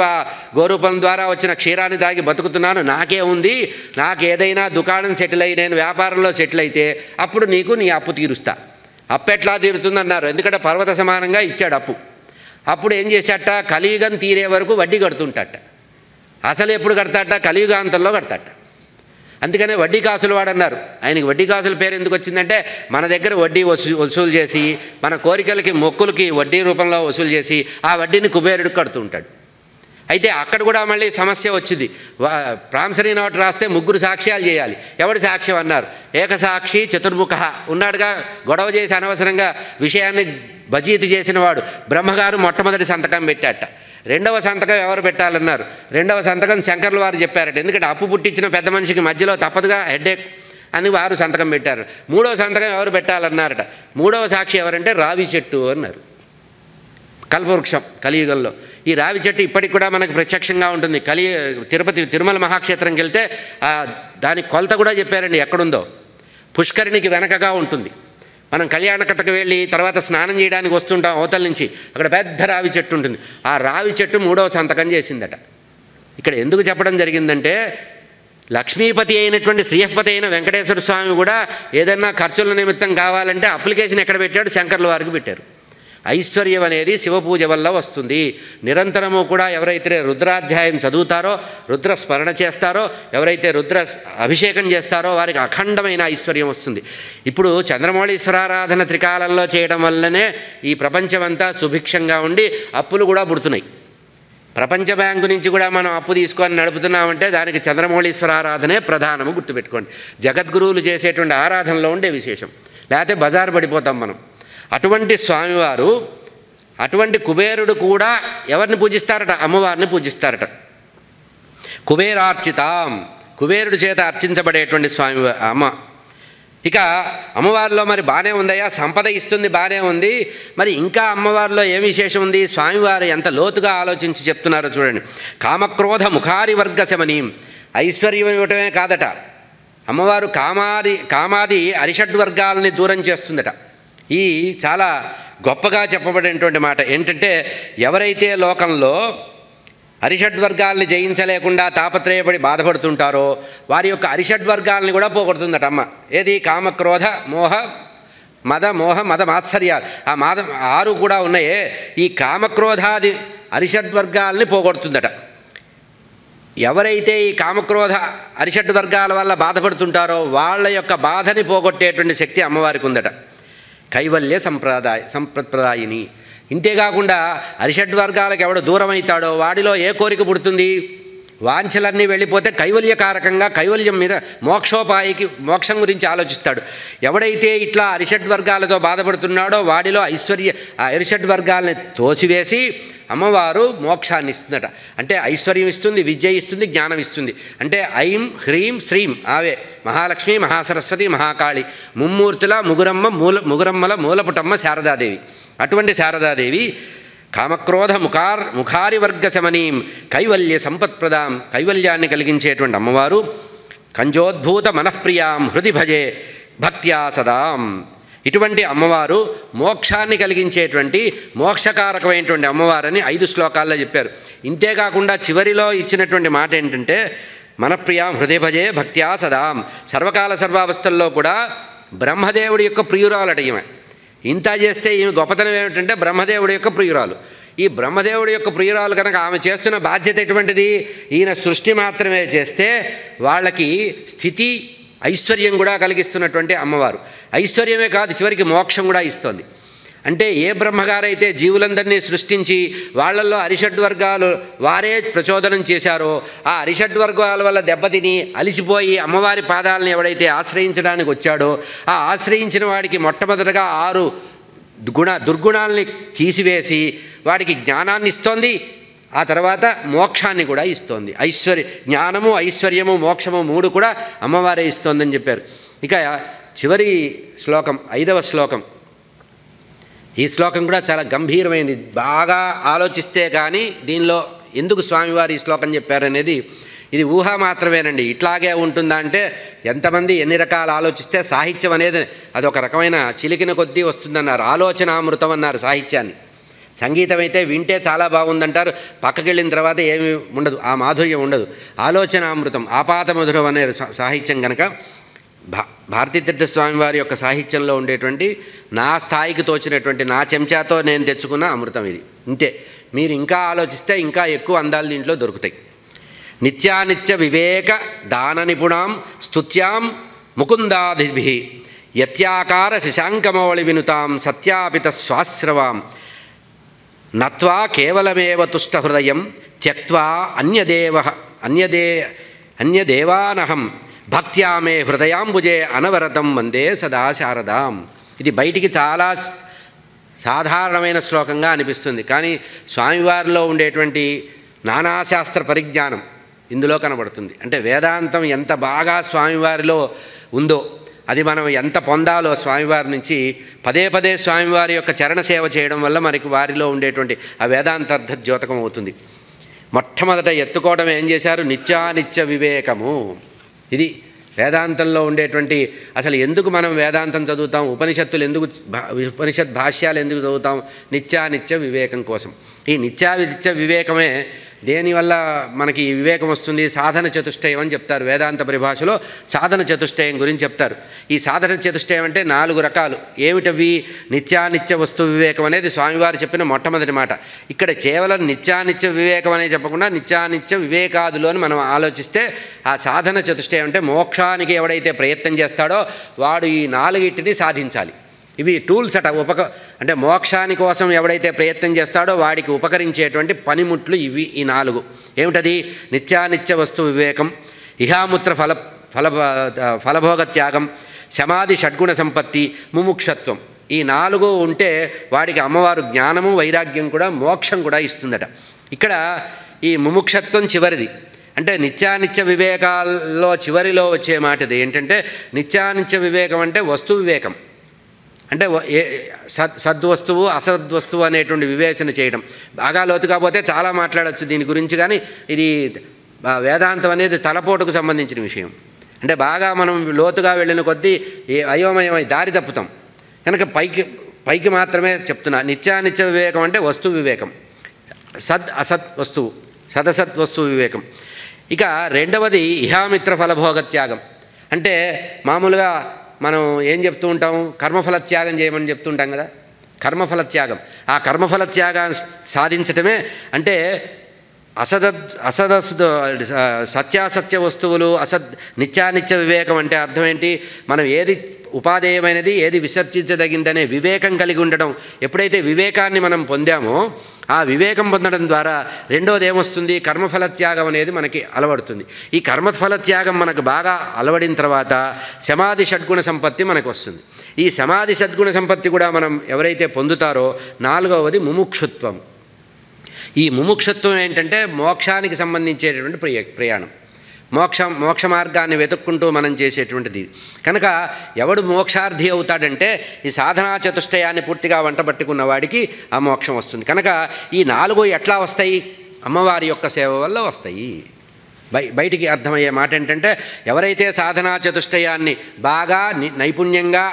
గోరూపం ద్వారా వచ్చిన క్షీరాన్ని తాగి బతుకుతున్నాను, నాకే ఉంది, నాకు ఏదైనా దుకాణం సెటిల్ అయ్యి నేను వ్యాపారంలో సెటిల్ అయితే అప్పుడు నీకు నీ అప్పు తీరుస్తా. అప్పు ఎట్లా తీరుతుందన్నారు, ఎందుకంటే పర్వత సమానంగా ఇచ్చాడు అప్పు. అప్పుడు ఏం చేశాట, కలియుగం తీరే వరకు వడ్డీ కడుతుంటాట. అసలు ఎప్పుడు కడతాట, కలియుగాంతంలో కడతాట. అందుకనే వడ్డీ కాసులు వాడన్నారు. ఆయనకి వడ్డీ కాసుల పేరు ఎందుకు వచ్చిందంటే మన దగ్గర వడ్డీ వసూలు చేసి మన కోరికలకి మొక్కులకి వడ్డీ రూపంలో వసూలు చేసి ఆ వడ్డీని కుబేరుడు కడుతూ ఉంటాడు. అయితే అక్కడ కూడా మళ్ళీ సమస్య వచ్చింది. ప్రామిసరీ నోటు రాస్తే 3 సాక్ష్యాలు చేయాలి. ఎవడు సాక్ష్యం అన్నారు, ఏకసాక్షి చతుర్ముఖ ఉన్నాడుగా, గొడవ చేసి అనవసరంగా విషయాన్ని బజీతి చేసిన వాడు. బ్రహ్మగారు మొట్టమొదటి సంతకం పెట్టాట. రెండవ సంతకం ఎవరు పెట్టాలన్నారు, రెండవ సంతకం శంకర్ల వారు చెప్పారట. ఎందుకంటే అప్పు పుట్టించిన పెద్ద మనిషికి మధ్యలో తప్పదుగా హెడ్ఏక్, అందుకు వారు సంతకం పెట్టారు. మూడవ సంతకం ఎవరు పెట్టాలన్నారట. మూడవ సాక్షి ఎవరంటే రావి చెట్టు అన్నారు. కల్పవృక్షం కలియుగంలో. ఈ రావి చెట్టు ఇప్పటికి కూడా మనకు ప్రత్యక్షంగా ఉంటుంది. తిరుమల మహాక్షేత్రంకి వెళ్తే దాని కొలత కూడా చెప్పారండి ఎక్కడుందో. పుష్కరిణికి వెనకగా ఉంటుంది. మనం కళ్యాణకట్టకు వెళ్ళి తర్వాత స్నానం చేయడానికి వస్తుంటాం అవతల నుంచి, అక్కడ పెద్ద రావి చెట్టు ఉంటుంది. ఆ రావి చెట్టు 3వ సంతకం చేసిందట. ఇక్కడ ఎందుకు చెప్పడం జరిగిందంటే, లక్ష్మీపతి అయినటువంటి శ్రీయపతి అయిన వెంకటేశ్వర స్వామి కూడా ఏదన్నా ఖర్చుల నిమిత్తం కావాలంటే అప్లికేషన్ ఎక్కడ పెట్టాడు? శంకర్ల వారికి పెట్టారు. ఐశ్వర్యం అనేది శివపూజ వల్ల వస్తుంది. నిరంతరము కూడా ఎవరైతే రుద్రాధ్యాయం చదువుతారో, రుద్ర స్మరణ చేస్తారో, ఎవరైతే రుద్ర అభిషేకం చేస్తారో వారికి అఖండమైన ఐశ్వర్యం వస్తుంది. ఇప్పుడు చంద్రమౌళీశ్వరారాధన త్రికాలంలో చేయడం వల్లనే ఈ ప్రపంచమంతా సుభిక్షంగా ఉండి అప్పులు కూడా పుడుతున్నాయి. ప్రపంచ బ్యాంకు నుంచి కూడా మనం అప్పు తీసుకొని నడుపుతున్నామంటే దానికి చంద్రమౌళీశ్వర ఆరాధనే ప్రధానము, గుర్తుపెట్టుకోండి. జగద్గురువులు చేసేటువంటి ఆరాధనలో ఉండే విశేషం, లేకపోతే బజారు పడిపోతాం మనం. అటువంటి స్వామివారు, అటువంటి కుబేరుడు కూడా ఎవరిని పూజిస్తారట? అమ్మవారిని పూజిస్తారట. కుబేరార్చితాం, కుబేరుడి చేత అర్చించబడేటువంటి స్వామి అమ్మ. ఇక అమ్మవారిలో మరి బాగానే ఉందయ్యా, సంపద ఇస్తుంది, బాగానే ఉంది. మరి ఇంకా అమ్మవారిలో ఏం విశేషం ఉంది? స్వామివారు ఎంత లోతుగా ఆలోచించి చెప్తున్నారో చూడండి. కామక్రోధ ముఖారి వర్గ శమనీం, ఐశ్వర్యం ఇవ్వటమే కాదట, అమ్మవారు కామాది అరిషడ్వర్గాలని దూరం చేస్తుందట. ఈ చాలా గొప్పగా చెప్పబడినటువంటి మాట ఏంటంటే, ఎవరైతే లోకంలో అరిషడ్వర్గాల్ని జయించలేకుండా తాపత్రయపడి బాధపడుతుంటారో వారి యొక్క అరిషడ్వర్గాల్ని కూడా పోగొడుతుందట అమ్మ. ఏది? కామక్రోధ మోహ మద మాత్సర్యాలు, ఆ 6 కూడా ఉన్నాయే, ఈ కామక్రోధాది అరిషడ్వర్గాల్ని పోగొడుతుందట. ఎవరైతే ఈ కామక్రోధ అరిషడ్వర్గాల వల్ల బాధపడుతుంటారో వాళ్ళ యొక్క బాధని పోగొట్టేటువంటి శక్తి అమ్మవారికి ఉందట. కైవల్య సంప్రదాయిని. ఇంతేకాకుండా అరిషడ్వర్గాలకు ఎవడు దూరం అవుతాడో వాడిలో ఏ కోరిక పుడుతుంది? వాంఛలన్నీ వెళ్ళిపోతే కైవల్యకారకంగా, కైవల్యం మీద మోక్షోపాయికి, మోక్షం గురించి ఆలోచిస్తాడు. ఎవడైతే ఇట్లా అరిషడ్వర్గాలతో బాధపడుతున్నాడో వాడిలో అరిషడ్వర్గాలని తోసివేసి అమ్మవారు మోక్షాన్ని ఇస్తుందట. అంటే ఐశ్వర్యం ఇస్తుంది, విద్య ఇస్తుంది, జ్ఞానం ఇస్తుంది. అంటే ఐం హ్రీం శ్రీం ఆవే మహాలక్ష్మి, మహాసరస్వతి, మహాకాళి, ముమ్మూర్తుల ముగురమ్మల మూలపుటమ్మ శారదాదేవి. అటువంటి శారదాదేవి కామక్రోధ ముఖారి వర్గ శమనీం కైవల్య సంపత్ప్రదాం, కైవల్యాన్ని కలిగించేటువంటి అమ్మవారు. కంజోద్భూత మనఃప్రియాం హృది భజే భక్త్యా సదాం. ఇటువంటి అమ్మవారు మోక్షాన్ని కలిగించేటువంటి మోక్షకారకమైనటువంటి అమ్మవారని 5 శ్లోకాల్లో చెప్పారు. ఇంతేకాకుండా చివరిలో ఇచ్చినటువంటి మాట ఏంటంటే, మనఃప్రియాం హృదయ భజే భక్త్యా సదాం. సర్వకాల సర్వావస్థల్లో కూడా బ్రహ్మదేవుడి యొక్క ప్రియురాలట ఈమె. ఇంత చేస్తే ఈమె గొప్పతనం ఏమిటంటే బ్రహ్మదేవుడి యొక్క ప్రియురాలు. ఈ బ్రహ్మదేవుడి యొక్క ప్రియురాలు కనుక ఆమె చేస్తున్న బాధ్యత ఎటువంటిది? ఈయన సృష్టి మాత్రమే చేస్తే వాళ్ళకి స్థితి ఐశ్వర్యం కూడా కలిగిస్తున్నటువంటి అమ్మవారు. ఐశ్వర్యమే కాదు, చివరికి మోక్షం కూడా ఇస్తోంది. అంటే ఏ బ్రహ్మగారైతే జీవులందరినీ సృష్టించి వాళ్ళల్లో అరిషడ్వర్గాలు వారే ప్రచోదనం చేశారో ఆ అరిషడ్వర్గాల వల్ల దెబ్బతిని అలిసిపోయి అమ్మవారి పాదాలను ఎవడైతే ఆశ్రయించడానికి వచ్చాడో ఆ ఆశ్రయించిన వాడికి మొట్టమొదటగా 6 దుర్గుణాలని తీసివేసి వాడికి జ్ఞానాన్ని ఇస్తోంది. ఆ తర్వాత మోక్షాన్ని కూడా ఇస్తోంది. జ్ఞానము, ఐశ్వర్యము, మోక్షము 3 కూడా అమ్మవారే ఇస్తోందని చెప్పారు. ఇక చివరి శ్లోకం 5వ శ్లోకం. ఈ శ్లోకం కూడా చాలా గంభీరమైనది. బాగా ఆలోచిస్తే కానీ దీనిలో ఎందుకు స్వామివారు ఈ శ్లోకం చెప్పారనేది ఇది ఊహ మాత్రమేనండి. ఇట్లాగే ఉంటుందా అంటే ఎంతమంది ఎన్ని రకాలు ఆలోచిస్తే సాహిత్యం అనేది అదొక రకమైన చిలికిన కొద్దీ వస్తుందన్నారు. ఆలోచనామృతం అన్నారు సాహిత్యాన్ని. సంగీతం అయితే వింటే చాలా బాగుందంటారు, పక్కకి వెళ్ళిన తర్వాత ఏమీ ఉండదు, ఆ మాధుర్యం ఉండదు. ఆలోచనామృతం, ఆపాతమధురం అనే సాహిత్యం కనుక భారతీతీర్థ స్వామి వారి యొక్క సాహిత్యంలో ఉండేటువంటి నా స్థాయికి తోచినటువంటి నా చెంచాతో నేను తెచ్చుకున్న అమృతం ఇది. ఇంతే. మీరు ఇంకా ఆలోచిస్తే ఇంకా ఎక్కువ అందాలు దీంట్లో దొరుకుతాయి. నిత్యానిత్య వివేక దాన నిపుణాం స్తుత్యాం ముకుందాదిభి యత్యాకార శశాంకమౌళి వినుతాం సత్యాపిత స్వాశ్రవాం నత్వా కేవలమేవ తుష్టహృదయం త్యక్త్వా అన్యదేవానహం భక్త్యామే హృదయాంబుజే అనవరతం వందే సదా శారదాం. ఇది బయటికి చాలా సాధారణమైన శ్లోకంగా అనిపిస్తుంది, కానీ స్వామివారిలో ఉండేటువంటి నానాశాస్త్ర పరిజ్ఞానం ఇందులో కనబడుతుంది. అంటే వేదాంతం ఎంత బాగా స్వామివారిలో ఉందో అది మనం ఎంత పొందాలో స్వామివారి నుంచి పదే పదే స్వామివారి యొక్క చరణ సేవ చేయడం వల్ల మనకి వారిలో ఉండేటువంటి ఆ వేదాంతార్థ ద్యోతకం అవుతుంది. మొట్టమొదట ఎత్తుకోవడం ఏం చేశారు? నిత్యానిత్య వివేకము. ఇది వేదాంతంలో ఉండేటువంటి అసలు ఎందుకు మనం వేదాంతం చదువుతాం, ఉపనిషత్తులు ఎందుకు, ఉపనిషత్ భాష్యాలు ఎందుకు చదువుతాం? నిత్యానిత్య వివేకం కోసం. ఈ నిత్యానిత్య వివేకమే దేనివల్ల మనకి ఈ వివేకం వస్తుంది? సాధన చతుష్టయం అని చెప్తారు వేదాంత పరిభాషలో. సాధన చతుష్టయం గురించి చెప్తారు. ఈ సాధన చతుష్టయం అంటే 4 రకాలు. ఏమిటవి? నిత్యానిత్య వస్తు వివేకం అనేది స్వామివారు చెప్పిన మొట్టమొదటి మాట. ఇక్కడ కేవలం నిత్యానిత్య వివేకం అనేది చెప్పకుండా నిత్యానిత్య వివేకాదులు అని మనం ఆలోచిస్తే ఆ సాధన చతుష్టయం అంటే మోక్షానికి ఎవడైతే ప్రయత్నం చేస్తాడో వాడు ఈ 4టిని సాధించాలి. ఇవి టూల్స్ అట. అంటే మోక్షాని కోసం ఎవడైతే ప్రయత్నం చేస్తాడో వాడికి ఉపకరించేటువంటి పనిముట్లు ఇవి ఈ 4. ఏమిటది? నిత్యానిత్య వస్తు వివేకం, ఇహాముత్ర ఫలభోగ త్యాగం, సమాధి షడ్గుణ సంపత్తి, ముముక్షత్వం. ఈ 4 ఉంటే వాడికి అమ్మవారు జ్ఞానము, వైరాగ్యం కూడా, మోక్షం కూడా ఇస్తుందట. ఇక్కడ ఈ ముముక్షత్వం చివరిది. అంటే నిత్యానిత్య వివేకాల్లో చివరిలో వచ్చే మాటది ఏంటంటే నిత్యానిత్య వివేకం అంటే వస్తు వివేకం. అంటే సద్వస్తువు అసద్వస్తువు అనేటువంటి వివేచన చేయడం. బాగా లోతుగా పోతే చాలా మాట్లాడవచ్చు దీని గురించి, కానీ ఇది వేదాంతం అనేది తలపోటుకు సంబంధించిన విషయం. అంటే బాగా మనం లోతుగా వెళ్ళిన కొద్దీ అయోమయమై దారి తప్పుతాం కనుక పైకి మాత్రమే చెప్తున్నా. నిత్యానిత్య వివేకం అంటే వస్తు వివేకం, అసత్ వస్తువు, సదసత్ వస్తువు వివేకం. ఇక రెండవది ఇహామిత్ర ఫలభోగ త్యాగం. అంటే మామూలుగా మనం ఏం చెప్తూ ఉంటాం? కర్మఫల త్యాగం చేయమని చెప్తుంటాం కదా. కర్మఫల త్యాగం, ఆ కర్మఫల త్యాగాన్ని సాధించటమే అంటే సత్యాసత్య వస్తువులు, నిత్యానిత్య వివేకం అంటే అర్థం ఏంటి? మనం ఏది ఉపాధేయమైనది, ఏది విసర్జించదగిందనే వివేకం కలిగి ఉండడం. ఎప్పుడైతే వివేకాన్ని మనం పొందామో ఆ వివేకం పొందడం ద్వారా రెండోది ఏమొస్తుంది? కర్మఫల త్యాగం అనేది మనకి అలవడుతుంది. ఈ కర్మఫల త్యాగం మనకు బాగా అలవడిన తర్వాత సమాధి షడ్గుణ సంపత్తి మనకు వస్తుంది. ఈ సమాధి షడ్గుణ సంపత్తి కూడా మనం ఎవరైతే పొందుతారో 4వది ముముక్షుత్వం. ఈ ముముక్షుత్వం ఏంటంటే మోక్షానికి సంబంధించేటటువంటి ప్రయాణం. మోక్ష మార్గాన్ని వెతుక్కుంటూ మనం చేసేటువంటిది. కనుక ఎవడు మోక్షార్థి అవుతాడంటే ఈ సాధనా చతుష్టయాన్ని పూర్తిగా వంటబట్టుకున్న వాడికి ఆ మోక్షం వస్తుంది. కనుక ఈ 4 ఎట్లా వస్తాయి? అమ్మవారి యొక్క సేవ వల్ల వస్తాయి. బయటికి అర్థమయ్యే మాట ఏంటంటే ఎవరైతే సాధనా చతుష్టయాన్ని బాగా నైపుణ్యంగా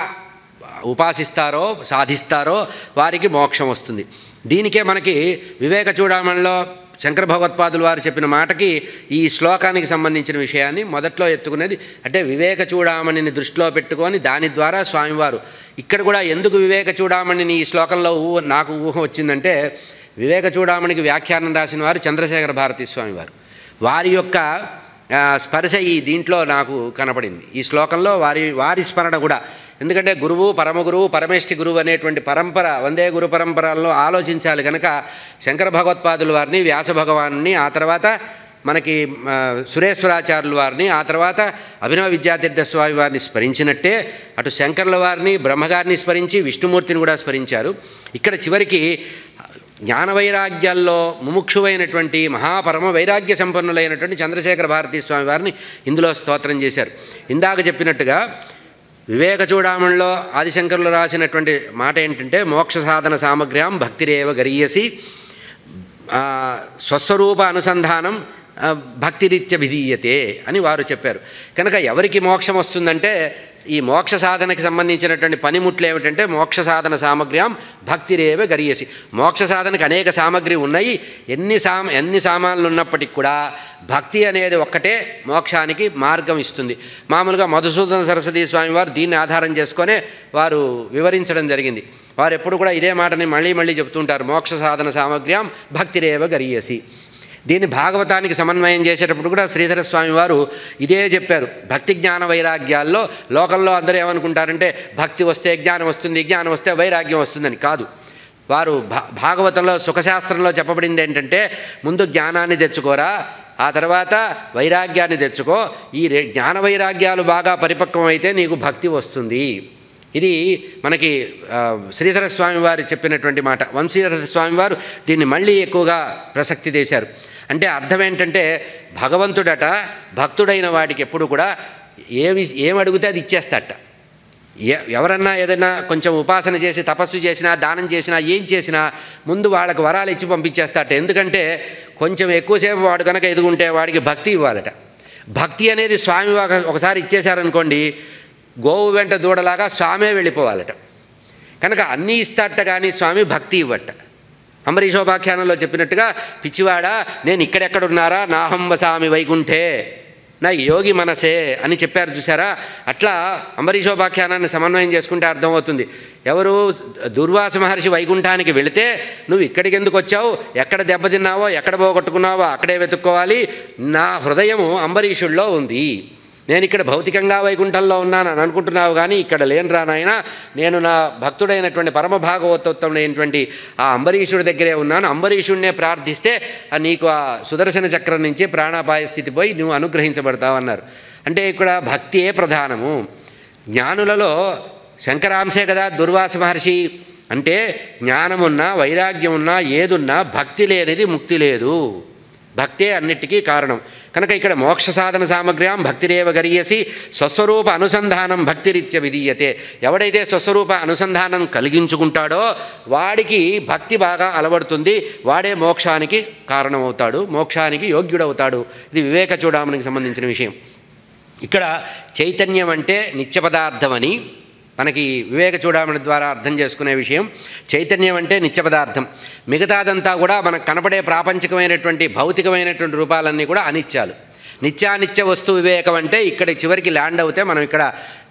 ఉపాసిస్తారో, సాధిస్తారో వారికి మోక్షం వస్తుంది. దీనికే మనకి వివేక చూడామణిలో శంకర భగవత్పాదులు వారు చెప్పిన మాటకి ఈ శ్లోకానికి సంబంధించిన విషయాన్ని మొదట్లో ఎత్తుకునేది. అంటే వివేక చూడామణిని దృష్టిలో పెట్టుకొని దాని ద్వారా స్వామివారు ఇక్కడ కూడా ఎందుకు వివేక చూడామణిని ఈ శ్లోకంలో నాకు ఊహ వచ్చిందంటే, వివేక చూడామణికి వ్యాఖ్యానం రాసిన వారు చంద్రశేఖర భారతీ స్వామివారు. వారి యొక్క స్పర్శ ఈ దీంట్లో నాకు కనపడింది ఈ శ్లోకంలో. వారి స్మరణ కూడా. ఎందుకంటే గురువు, పరమగురువు, పరమేష్ఠి గురువు అనేటువంటి పరంపర, వందే గురు పరంపరల్లో ఆలోచించాలి కనుక శంకర భగవత్పాదుల వారిని, వ్యాస భగవాన్ని, ఆ తర్వాత మనకి సురేశ్వరాచార్యుల వారిని, ఆ తర్వాత అభినవ విద్యాతీర్థ స్వామి వారిని స్మరించినట్టే అటు శంకరుల వారిని, బ్రహ్మగారిని స్మరించి విష్ణుమూర్తిని కూడా స్మరించారు. ఇక్కడ చివరికి జ్ఞాన వైరాగ్యాల్లో ముముక్షువైనటువంటి మహాపరమ వైరాగ్య సంపన్నులైనటువంటి చంద్రశేఖర భారతీ స్వామి వారిని ఇందులో స్తోత్రం చేశారు. ఇందాక చెప్పినట్టుగా వివేక చూడామణిలో ఆదిశంకరులు రాసినటువంటి మాట ఏంటంటే మోక్ష సాధన సామగ్ర్యాం భక్తిరేవ గరీయసి స్వస్వరూప అనుసంధానం భక్తిరీత్య విధీయతే అని వారు చెప్పారు. కనుక ఎవరికి మోక్షం వస్తుందంటే ఈ మోక్ష సాధనకి సంబంధించినటువంటి పనిముట్లు ఏమిటంటే మోక్ష సాధన సామగ్ర్యాం భక్తిరేవ గరీయసి. మోక్ష సాధనకి అనేక సామగ్రి ఉన్నాయి. ఎన్ని సామాన్లు ఉన్నప్పటికీ కూడా భక్తి అనేది ఒక్కటే మోక్షానికి మార్గం ఇస్తుంది. మామూలుగా మధుసూదన సరస్వతీ స్వామి వారు దీన్ని ఆధారం చేసుకొనే వారు వివరించడం జరిగింది. వారు ఎప్పుడు కూడా ఇదే మాటని మళ్ళీ చెప్తుంటారు, మోక్ష సాధన సామగ్ర్యాం భక్తిరేవ గరీయసి. దీన్ని భాగవతానికి సమన్వయం చేసేటప్పుడు కూడా శ్రీధర స్వామి వారు ఇదే చెప్పారు. భక్తి జ్ఞాన వైరాగ్యాల్లో లోకంలో అందరూ ఏమనుకుంటారంటే భక్తి వస్తే జ్ఞానం వస్తుంది, జ్ఞానం వస్తే వైరాగ్యం వస్తుందని. కాదు. వారు భాగవతంలో సుఖశాస్త్రంలో చెప్పబడింది ఏంటంటే ముందు జ్ఞానాన్ని తెచ్చుకోరా, ఆ తర్వాత వైరాగ్యాన్ని తెచ్చుకో. ఈ జ్ఞాన వైరాగ్యాలు బాగా పరిపక్వం అయితే నీకు భక్తి వస్తుంది. ఇది మనకి శ్రీధర స్వామి వారు చెప్పినటువంటి మాట. వంశీధర స్వామి వారు దీన్ని మళ్ళీ ఎక్కువగా ప్రసక్తి చేశారు. అంటే అర్థం ఏంటంటే భగవంతుడట భక్తుడైన వాడికి ఎప్పుడు కూడా ఏమి అడిగితే అది ఇచ్చేస్తాడట. ఎవరన్నా ఏదైనా కొంచెం ఉపాసన చేసి తపస్సు చేసినా, దానం చేసినా, ఏం చేసినా ముందు వాళ్ళకు వరాలు ఇచ్చి పంపించేస్తాడట. ఎందుకంటే కొంచెం ఎక్కువసేపు వాడు కనుక ఎదుగుంటే వాడికి భక్తి ఇవ్వాలట. భక్తి అనేది స్వామి ఒకసారి ఇచ్చేశారనుకోండి, గోవు వెంట దూడలాగా స్వామే వెళ్ళిపోవాలట. కనుక అన్నీ ఇస్తాట కానీ స్వామి భక్తి ఇవ్వట. అంబరీషోపాఖ్యానంలో చెప్పినట్టుగా, పిచ్చివాడా నేను ఇక్కడెక్కడున్నారా, నాహం వసామి వైకుంఠే నా యోగి మనసే అని చెప్పారు చూసారా. అట్లా అంబరీషోపాఖ్యానాన్ని సమన్వయం చేసుకుంటే అర్థమవుతుంది. ఎవరు దుర్వాస మహర్షి వైకుంఠానికి వెళితే నువ్వు ఇక్కడికి ఎందుకు వచ్చావు, ఎక్కడ దెబ్బతిన్నావో ఎక్కడ పోగొట్టుకున్నావో అక్కడే వెతుక్కోవాలి, నా హృదయము అంబరీషుల్లో ఉంది, నేను ఇక్కడ భౌతికంగా వైకుంఠంలో ఉన్నాను అని అనుకుంటున్నావు కానీ ఇక్కడ లేనురా నాయన, నేను నా భక్తుడైనటువంటి పరమభాగవతోత్తముడైనటువంటి ఆ అంబరీషుడి దగ్గరే ఉన్నాను, అంబరీషుడినే ప్రార్థిస్తే నీకు ఆ సుదర్శన చక్రం నుంచి ప్రాణాపాయ స్థితి పోయి నువ్వు అనుగ్రహించబడతావు అన్నారు. అంటే ఇక్కడ భక్తియే ప్రధానము. జ్ఞానులలో శంకరాంశే కదా దుర్వాస మహర్షి. అంటే జ్ఞానమున్నా వైరాగ్యం ఉన్నా ఏదున్నా భక్తి లేనిది ముక్తి లేదు, భక్తే అన్నిటికీ కారణం. కనుక ఇక్కడ మోక్ష సాధన సామగ్ర్యాం భక్తిరేవ గరీయసి స్వస్వరూప అనుసంధానం భక్తిరీత్య విధీయతే. ఎవడైతే స్వస్వరూప అనుసంధానం కలిగించుకుంటాడో వాడికి భక్తి బాగా అలవడుతుంది, వాడే మోక్షానికి కారణమవుతాడు, మోక్షానికి యోగ్యుడవుతాడు. ఇది వివేక చూడామణికి సంబంధించిన విషయం. ఇక్కడ చైతన్యం అంటే నిత్య పదార్థమని మనకి వివేక చూడామణి ద్వారా అర్థం చేసుకునే విషయం. చైతన్యం అంటే నిత్య పదార్థం, మిగతాదంతా కూడా మనకు కనపడే ప్రాపంచికమైనటువంటి భౌతికమైనటువంటి రూపాలన్నీ కూడా అనిత్యాలు. నిత్యానిత్య వస్తు వివేకం అంటే ఇక్కడ చివరికి ల్యాండ్ అవుతే మనం ఇక్కడ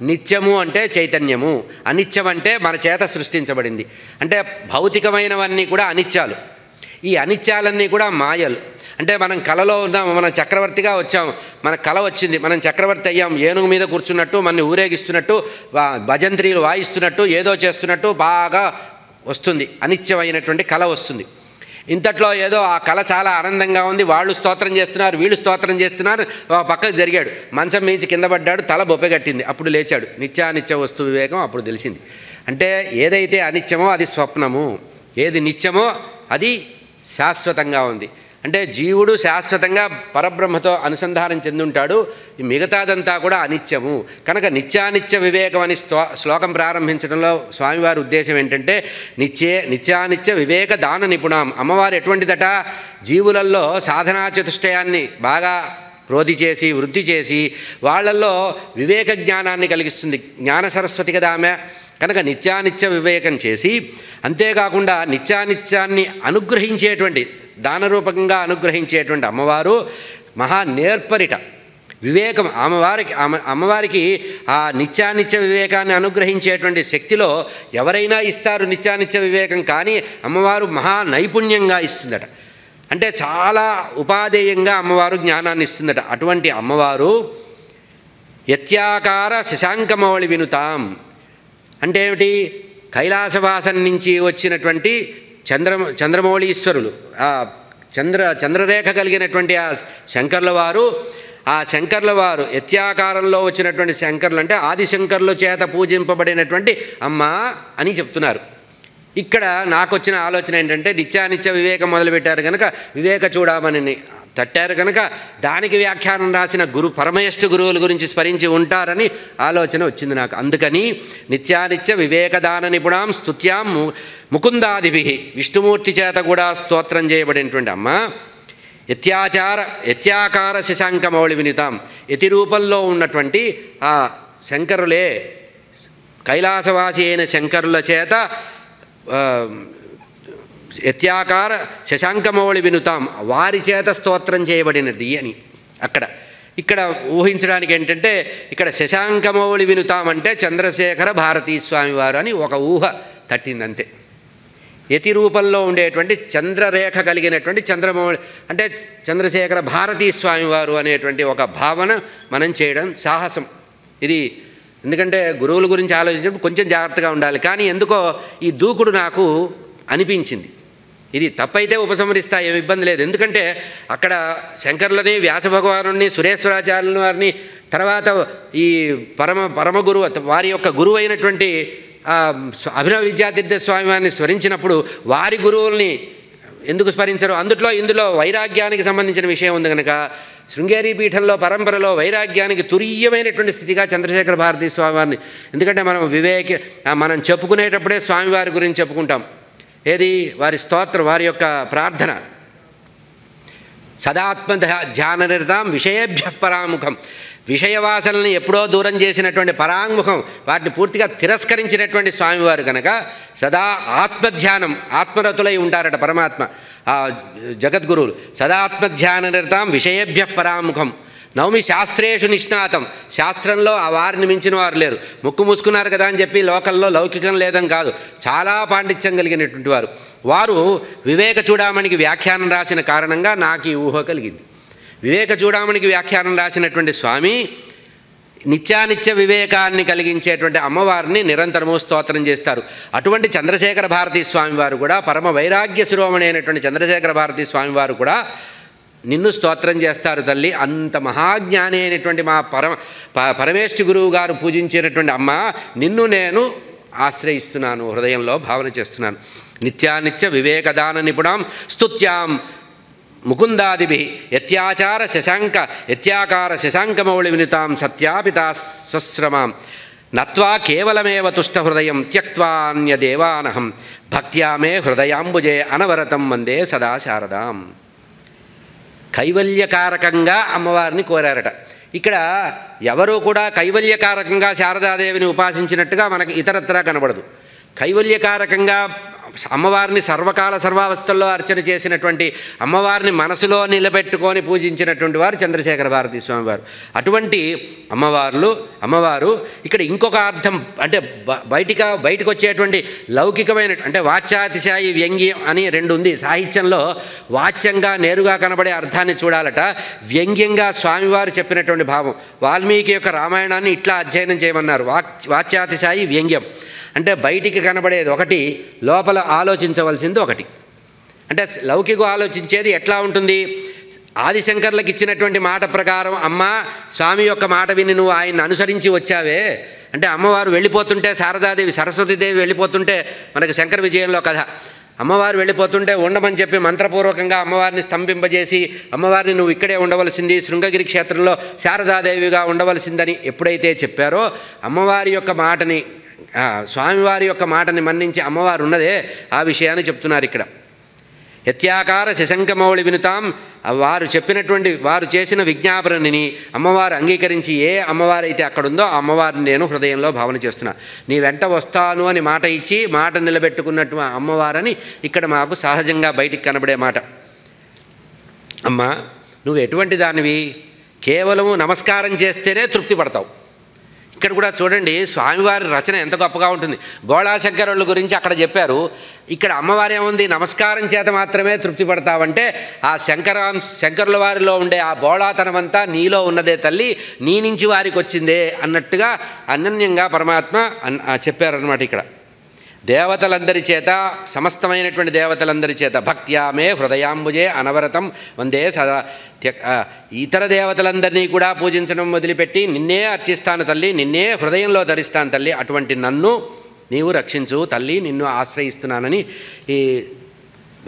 నిత్యము అంటే చైతన్యము, అనిత్యం అంటే మన చేత సృష్టించబడింది. అంటే భౌతికమైనవన్నీ కూడా అనిత్యాలు, ఈ అనిత్యాలన్నీ కూడా మాయలు. అంటే మనం కళలో ఉన్నాం, మనం చక్రవర్తిగా వచ్చాం, మన కళ వచ్చింది, మనం చక్రవర్తి అయ్యాం, ఏనుగు మీద కూర్చున్నట్టు మనని ఊరేగిస్తున్నట్టు భజంత్రీలు వాయిస్తున్నట్టు ఏదో చేస్తున్నట్టు బాగా వస్తుంది, అనిత్యమైనటువంటి కళ వస్తుంది. ఇంతట్లో ఏదో ఆ కళ చాలా ఆనందంగా ఉంది, వాళ్ళు స్తోత్రం చేస్తున్నారు, వీళ్ళు స్తోత్రం చేస్తున్నారు, పక్కకు జరిగాడు, మంచం మించి కింద పడ్డాడు, తల బొప్పెగట్టింది, అప్పుడు లేచాడు. నిత్యానిత్య వస్తు వివేకం అప్పుడు తెలిసింది. అంటే ఏదైతే అనిత్యమో అది స్వప్నము, ఏది నిత్యమో అది శాశ్వతంగా ఉంది. అంటే జీవుడు శాశ్వతంగా పరబ్రహ్మతో అనుసంధానం చెందుంటాడు, ఈ మిగతాదంతా కూడా అనిత్యము. కనుక నిత్యానిత్య వివేకం అని శ్లోకం ప్రారంభించడంలో స్వామివారి ఉద్దేశం ఏంటంటే నిత్యానిత్య వివేక దాన నిపుణం. అమ్మవారు ఎటువంటిదట, జీవులలో సాధనా చతుష్టయాన్ని బాగా ప్రోధి చేసి వృద్ధి చేసి వాళ్ళల్లో వివేక జ్ఞానాన్ని కలిగిస్తుంది. జ్ఞాన సరస్వతి కదా ఆమె. కనుక నిత్యానిత్య వివేకం చేసి, అంతేకాకుండా నిత్యానిత్యాన్ని అనుగ్రహించేటువంటి దానరూపకంగా అనుగ్రహించేటువంటి అమ్మవారు మహా నేర్పరిట. వివేకం అమ్మవారికి ఆ నిత్యానిత్య వివేకాన్ని అనుగ్రహించేటువంటి శక్తిలో ఎవరైనా ఇస్తారు నిత్యానిత్య వివేకం, కానీ అమ్మవారు మహా నైపుణ్యంగా ఇస్తుందట. అంటే చాలా ఉపాధేయంగా అమ్మవారు జ్ఞానాన్ని ఇస్తుందట. అటువంటి అమ్మవారు యత్యాకార శశాంకమౌళి వినుతాం అంటే ఏమిటి, కైలాసవాసం నుంచి వచ్చినటువంటి చంద్రమౌళీశ్వరులు, ఆ చంద్రరేఖ కలిగినటువంటి ఆ శంకర్ల వారు, ఆ శంకర్ల వారు యత్యాకారంలో వచ్చినటువంటి శంకర్లు అంటే ఆదిశంకర్ల చేత పూజింపబడినటువంటి అమ్మ అని చెప్తున్నారు. ఇక్కడ నాకు వచ్చిన ఆలోచన ఏంటంటే, నిత్యానిత్య వివేకం మొదలుపెట్టారు కనుక వివేక చూడమని తట్టారు కనుక దానికి వ్యాఖ్యానం రాసిన పరమేష్ఠ గురువుల గురించి స్మరించి ఉంటారని ఆలోచన వచ్చింది నాకు. అందుకని నిత్యానిత్య వివేకదాన నిపుణాం స్తుత్యాం ముకుందాదిభి, విష్ణుమూర్తి చేత కూడా స్తోత్రం చేయబడినటువంటి అమ్మ యత్యాకార శశాంకమౌళి వినుతాం. యతి రూపంలో ఉన్నటువంటి ఆ శంకరులే, కైలాసవాసి అయిన శంకరుల చేత యత్యాకార శశాంకమౌళి వినుతాం, వారి చేత స్తోత్రం చేయబడినది అని ఇక్కడ ఊహించడానికి ఏంటంటే, ఇక్కడ శశాంకమౌళి వినుతాం అంటే చంద్రశేఖర భారతీ స్వామి వారు అని ఒక ఊహ తట్టిందంతే. యతి రూపంలో ఉండేటువంటి చంద్రరేఖ కలిగినటువంటి చంద్రమౌళి అంటే చంద్రశేఖర భారతీ స్వామి వారు అనేటువంటి ఒక భావన మనం చేయడం సాహసం. ఇది ఎందుకంటే గురువుల గురించి ఆలోచించినప్పుడు కొంచెం జాగ్రత్తగా ఉండాలి. కానీ ఎందుకో ఈ దూకుడు నాకు అనిపించింది. ఇది తప్పైతే ఉపసంహరిస్తా, ఏమి ఇబ్బంది లేదు. ఎందుకంటే అక్కడ శంకర్లని, వ్యాసభగవానుని, సురేశ్వరాచార్యుల వారిని, తర్వాత ఈ పరమ గురువు వారి యొక్క గురువు అయినటువంటి అభినవ విద్యాతీర్థ స్వామి వారిని స్మరించినప్పుడు వారి గురువుల్ని ఎందుకు స్మరించరు? ఇందులో వైరాగ్యానికి సంబంధించిన విషయం ఉంది కనుక శృంగేరి పీఠంలో పరంపరలో వైరాగ్యానికి తురీయమైనటువంటి స్థితిగా చంద్రశేఖర భారతీ స్వామివారిని, ఎందుకంటే మనం చెప్పుకునేటప్పుడే స్వామివారి గురించి చెప్పుకుంటాం. ఏది? వారి స్తోత్రం, వారి యొక్క ప్రార్థన. సదాత్మ ధ్యాననిరతాం విషయేభ్య పరాముఖం. విషయవాసనల్ని ఎప్పుడో దూరం చేసినటువంటి పరాంగుఖం, వాటిని పూర్తిగా తిరస్కరించినటువంటి స్వామివారు కనుక సదా ఆత్మధ్యానం, ఆత్మరతులై ఉంటారట పరమాత్మ ఆ జగద్గురువులు. సదాత్మధ్యాననిరతాం విషయేభ్య పరాముఖం. నవమి శాస్త్రేషు నిష్ణాతం. శాస్త్రంలో ఆ వారిని మించిన వారు లేరు. ముక్కు మూసుకున్నారు కదా అని చెప్పి లోకల్లో లౌకికం లేదని కాదు, చాలా పాండిత్యం కలిగినటువంటి వారు. వారు వివేక చూడామణికి వ్యాఖ్యానం రాసిన కారణంగా నాకు ఈ ఊహ కలిగింది. వివేక చూడామణికి వ్యాఖ్యానం రాసినటువంటి స్వామి నిత్యానిత్య వివేకాన్ని కలిగించేటువంటి అమ్మవారిని నిరంతరము స్తోత్రం చేస్తారు. అటువంటి చంద్రశేఖర భారతీ స్వామివారు కూడా, పరమ వైరాగ్య శిరోమణి అయినటువంటి చంద్రశేఖర భారతీ స్వామివారు కూడా నిన్ను స్తోత్రం చేస్తారు తల్లి. అంత మహాజ్ఞాని అయినటువంటి మా పరమేష్ఠి గురువు గారు పూజించేటటువంటి అమ్మ, నిన్ను నేను ఆశ్రయిస్తున్నాను, హృదయంలో భావన చేస్తున్నాను. నిత్యానిత్య వివేకదాన నిపుణాం స్తుత్యాం ముకుందాదిభి యత్యాకార శశాంకమౌళి వినుతాం సత్యాపితా స్వశ్రమాం నత్వా కేవలమేవ తుష్టహృదయం త్యక్త్వాన్యదేవానహం భక్త్యా మే హృదయాంబుజే అనవరతం వందే సదా శారదాం. కైవల్యకారకంగా అమ్మవారిని కోరారట. ఇక్కడ ఎవరూ కూడా కైవల్యకారకంగా శారదాదేవిని ఉపాసించినట్టుగా మనకి ఇతరత్రా కనబడదు. కైవల్యకారకంగా అమ్మవారిని సర్వకాల సర్వావస్థల్లో అర్చన చేసినటువంటి అమ్మవారిని మనసులో నిలబెట్టుకొని పూజించినటువంటి వారు చంద్రశేఖర భారతీ స్వామివారు. అటువంటి అమ్మవారు ఇక్కడ ఇంకొక అర్థం, అంటే బయటికి వచ్చేటువంటి లౌకికమైన, అంటే వాచ్యాతిశాయి వ్యంగ్యం అని రెండు ఉంది సాహిత్యంలో. వాచ్యంగా నేరుగా కనబడే అర్థాన్ని చూడాలట, వ్యంగ్యంగా స్వామివారు చెప్పినటువంటి భావం. వాల్మీకి యొక్క రామాయణాన్ని ఇట్లా అధ్యయనం చేయమన్నారు. వాచ్యాతిశాయి వ్యంగ్యం అంటే బయటికి కనబడేది ఒకటి, లోపల ఆలోచించవలసింది ఒకటి. అంటే లౌకిక ఆలోచించేది ఎట్లా ఉంటుంది? ఆదిశంకర్లకు ఇచ్చినటువంటి మాట ప్రకారం, అమ్మ స్వామి యొక్క మాట విని నువ్వు ఆయన్ని అనుసరించి వచ్చావే అంటే, అమ్మవారు వెళ్ళిపోతుంటే, శారదాదేవి సరస్వతీదేవి వెళ్ళిపోతుంటే, మనకి శంకర విజయంలో కథ, అమ్మవారు వెళ్ళిపోతుంటే ఉండమని చెప్పి మంత్రపూర్వకంగా అమ్మవారిని స్తంభింపజేసి, అమ్మవారిని నువ్వు ఇక్కడే ఉండవలసింది, శృంగగిరి క్షేత్రంలో శారదాదేవిగా ఉండవలసిందని ఎప్పుడైతే చెప్పారో, అమ్మవారి యొక్క మాటని, స్వామివారి యొక్క మాటని మన్నించి అమ్మవారు ఉన్నదే ఆ విషయాన్ని చెప్తున్నారు ఇక్కడ. యత్యాకార శశంకమౌళి వినుతాం, వారు చేసిన విజ్ఞాపనని అమ్మవారు అంగీకరించి, ఏ అమ్మవారైతే అక్కడుందో ఆ అమ్మవారిని నేను హృదయంలో భావన చేస్తున్నా. నీ వెంట వస్తాను అని మాట ఇచ్చి మాట నిలబెట్టుకున్నట్టు అమ్మవారని ఇక్కడ మాకు సహజంగా బయటికి కనబడే మాట. అమ్మ నువ్వు ఎటువంటి దానివి? కేవలము నమస్కారం చేస్తేనే తృప్తి పడతావు. ఇక్కడ కూడా చూడండి స్వామివారి రచన ఎంత గొప్పగా ఉంటుంది. బోళాశంకరుల గురించి అక్కడ చెప్పారు, ఇక్కడ అమ్మవారి ఏముంది? నమస్కారం చేత మాత్రమే తృప్తి పడతావంటే, ఆ శంకరుల వారిలో ఉండే ఆ బోళాతనమంతా నీలో ఉన్నదే తల్లి, నీ నుంచి వారికి వచ్చిందే అన్నట్టుగా అనన్యంగా పరమాత్మ చెప్పారన్నమాట. ఇక్కడ దేవతలందరి చేత, సమస్తమైనటువంటి దేవతలందరి చేత భక్త్యా మే హృదయాంబుజే అనవరతం వందే సదా, ఇతర దేవతలందరినీ కూడా పూజించడం వదిలిపెట్టి నిన్నే అర్చిస్తాను తల్లి, నిన్నే హృదయంలో ధరిస్తాను తల్లి, అటువంటి నన్ను నీవు రక్షించు తల్లి, నిన్ను ఆశ్రయిస్తున్నానని ఈ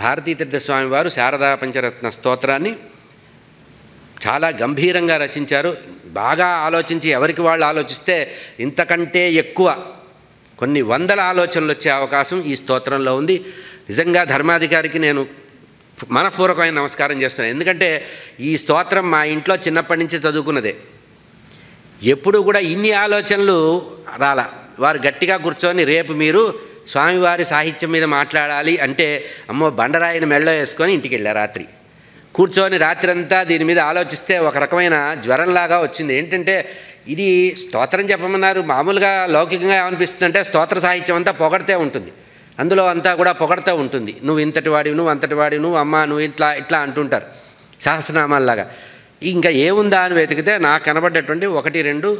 భారతీతీర్థ స్వామి వారు శారదా పంచరత్న స్తోత్రాన్ని చాలా గంభీరంగా రచించారు. బాగా ఆలోచించి, ఎవరికి వాళ్ళు ఆలోచిస్తే ఇంతకంటే ఎక్కువ కొన్ని వందల ఆలోచనలు వచ్చే అవకాశం ఈ స్తోత్రంలో ఉంది. నిజంగా ధర్మాధికారికి నేను మనపూర్వకమైన నమస్కారం చేస్తున్నాను. ఎందుకంటే ఈ స్తోత్రం మా ఇంట్లో చిన్నప్పటి నుంచి చదువుకున్నదే. ఎప్పుడు కూడా ఇన్ని ఆలోచనలు రాలా. వారు గట్టిగా కూర్చొని, రేపు మీరు స్వామివారి సాహిత్యం మీద మాట్లాడాలి అంటే, అమ్మో బండరాయిని మెళ్ళో వేసుకొని ఇంటికి వెళ్ళా. రాత్రి కూర్చొని రాత్రంతా దీని మీద ఆలోచిస్తే ఒక రకమైన జ్వరంలాగా వచ్చింది. ఏంటంటే ఇది స్తోత్రం చెప్పమన్నారు. మామూలుగా లౌకికంగా ఏమనిపిస్తుంది అంటే, స్తోత్ర సాహిత్యం అంతా పొగడితే ఉంటుంది, అందులో అంతా కూడా పొగడుతూ ఉంటుంది. నువ్వు ఇంతటి వాడివి, నువ్వు అంతటి వాడివి, నువ్వు అమ్మ, నువ్వు ఇట్లా అంటుంటారు సహస్రనామాల్లాగా. ఇంకా ఏముందా అని వెతికితే నాకు కనబడ్డటువంటి 1-2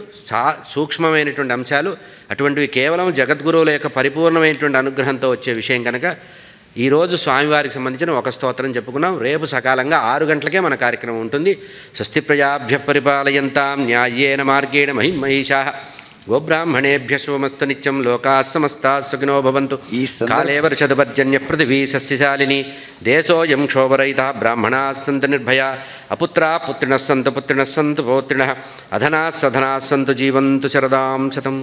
సూక్ష్మమైనటువంటి అంశాలు. అటువంటివి కేవలం జగద్గురువుల యొక్క పరిపూర్ణమైనటువంటి అనుగ్రహంతో వచ్చే విషయం కనుక ఈరోజు స్వామివారికి సంబంధించిన ఒక స్తోత్రం చెప్పుకున్నాం. రేపు సకాలంగా 6 గంటలకే మన కార్యక్రమం ఉంటుంది. స్వస్తి ప్రజాభ్య పరిపాలయంతాం న్యాయేన మార్గేణ మహిమహీషాః గోబ్రాహ్మణేభ్య శుభమస్తు నిత్యం లోకాః సమస్తాః సుఖినో భవంతు. కాలే వర్షతు పర్జన్య పృథివీ సస్యశాలిని దేశోయం క్షోభరహితః బ్రాహ్మణాః సంతు నిర్భయాః అపుత్రాః పుత్రిణః సంతు పౌత్రిణः సంతు జీవంతు శరదాం శతం.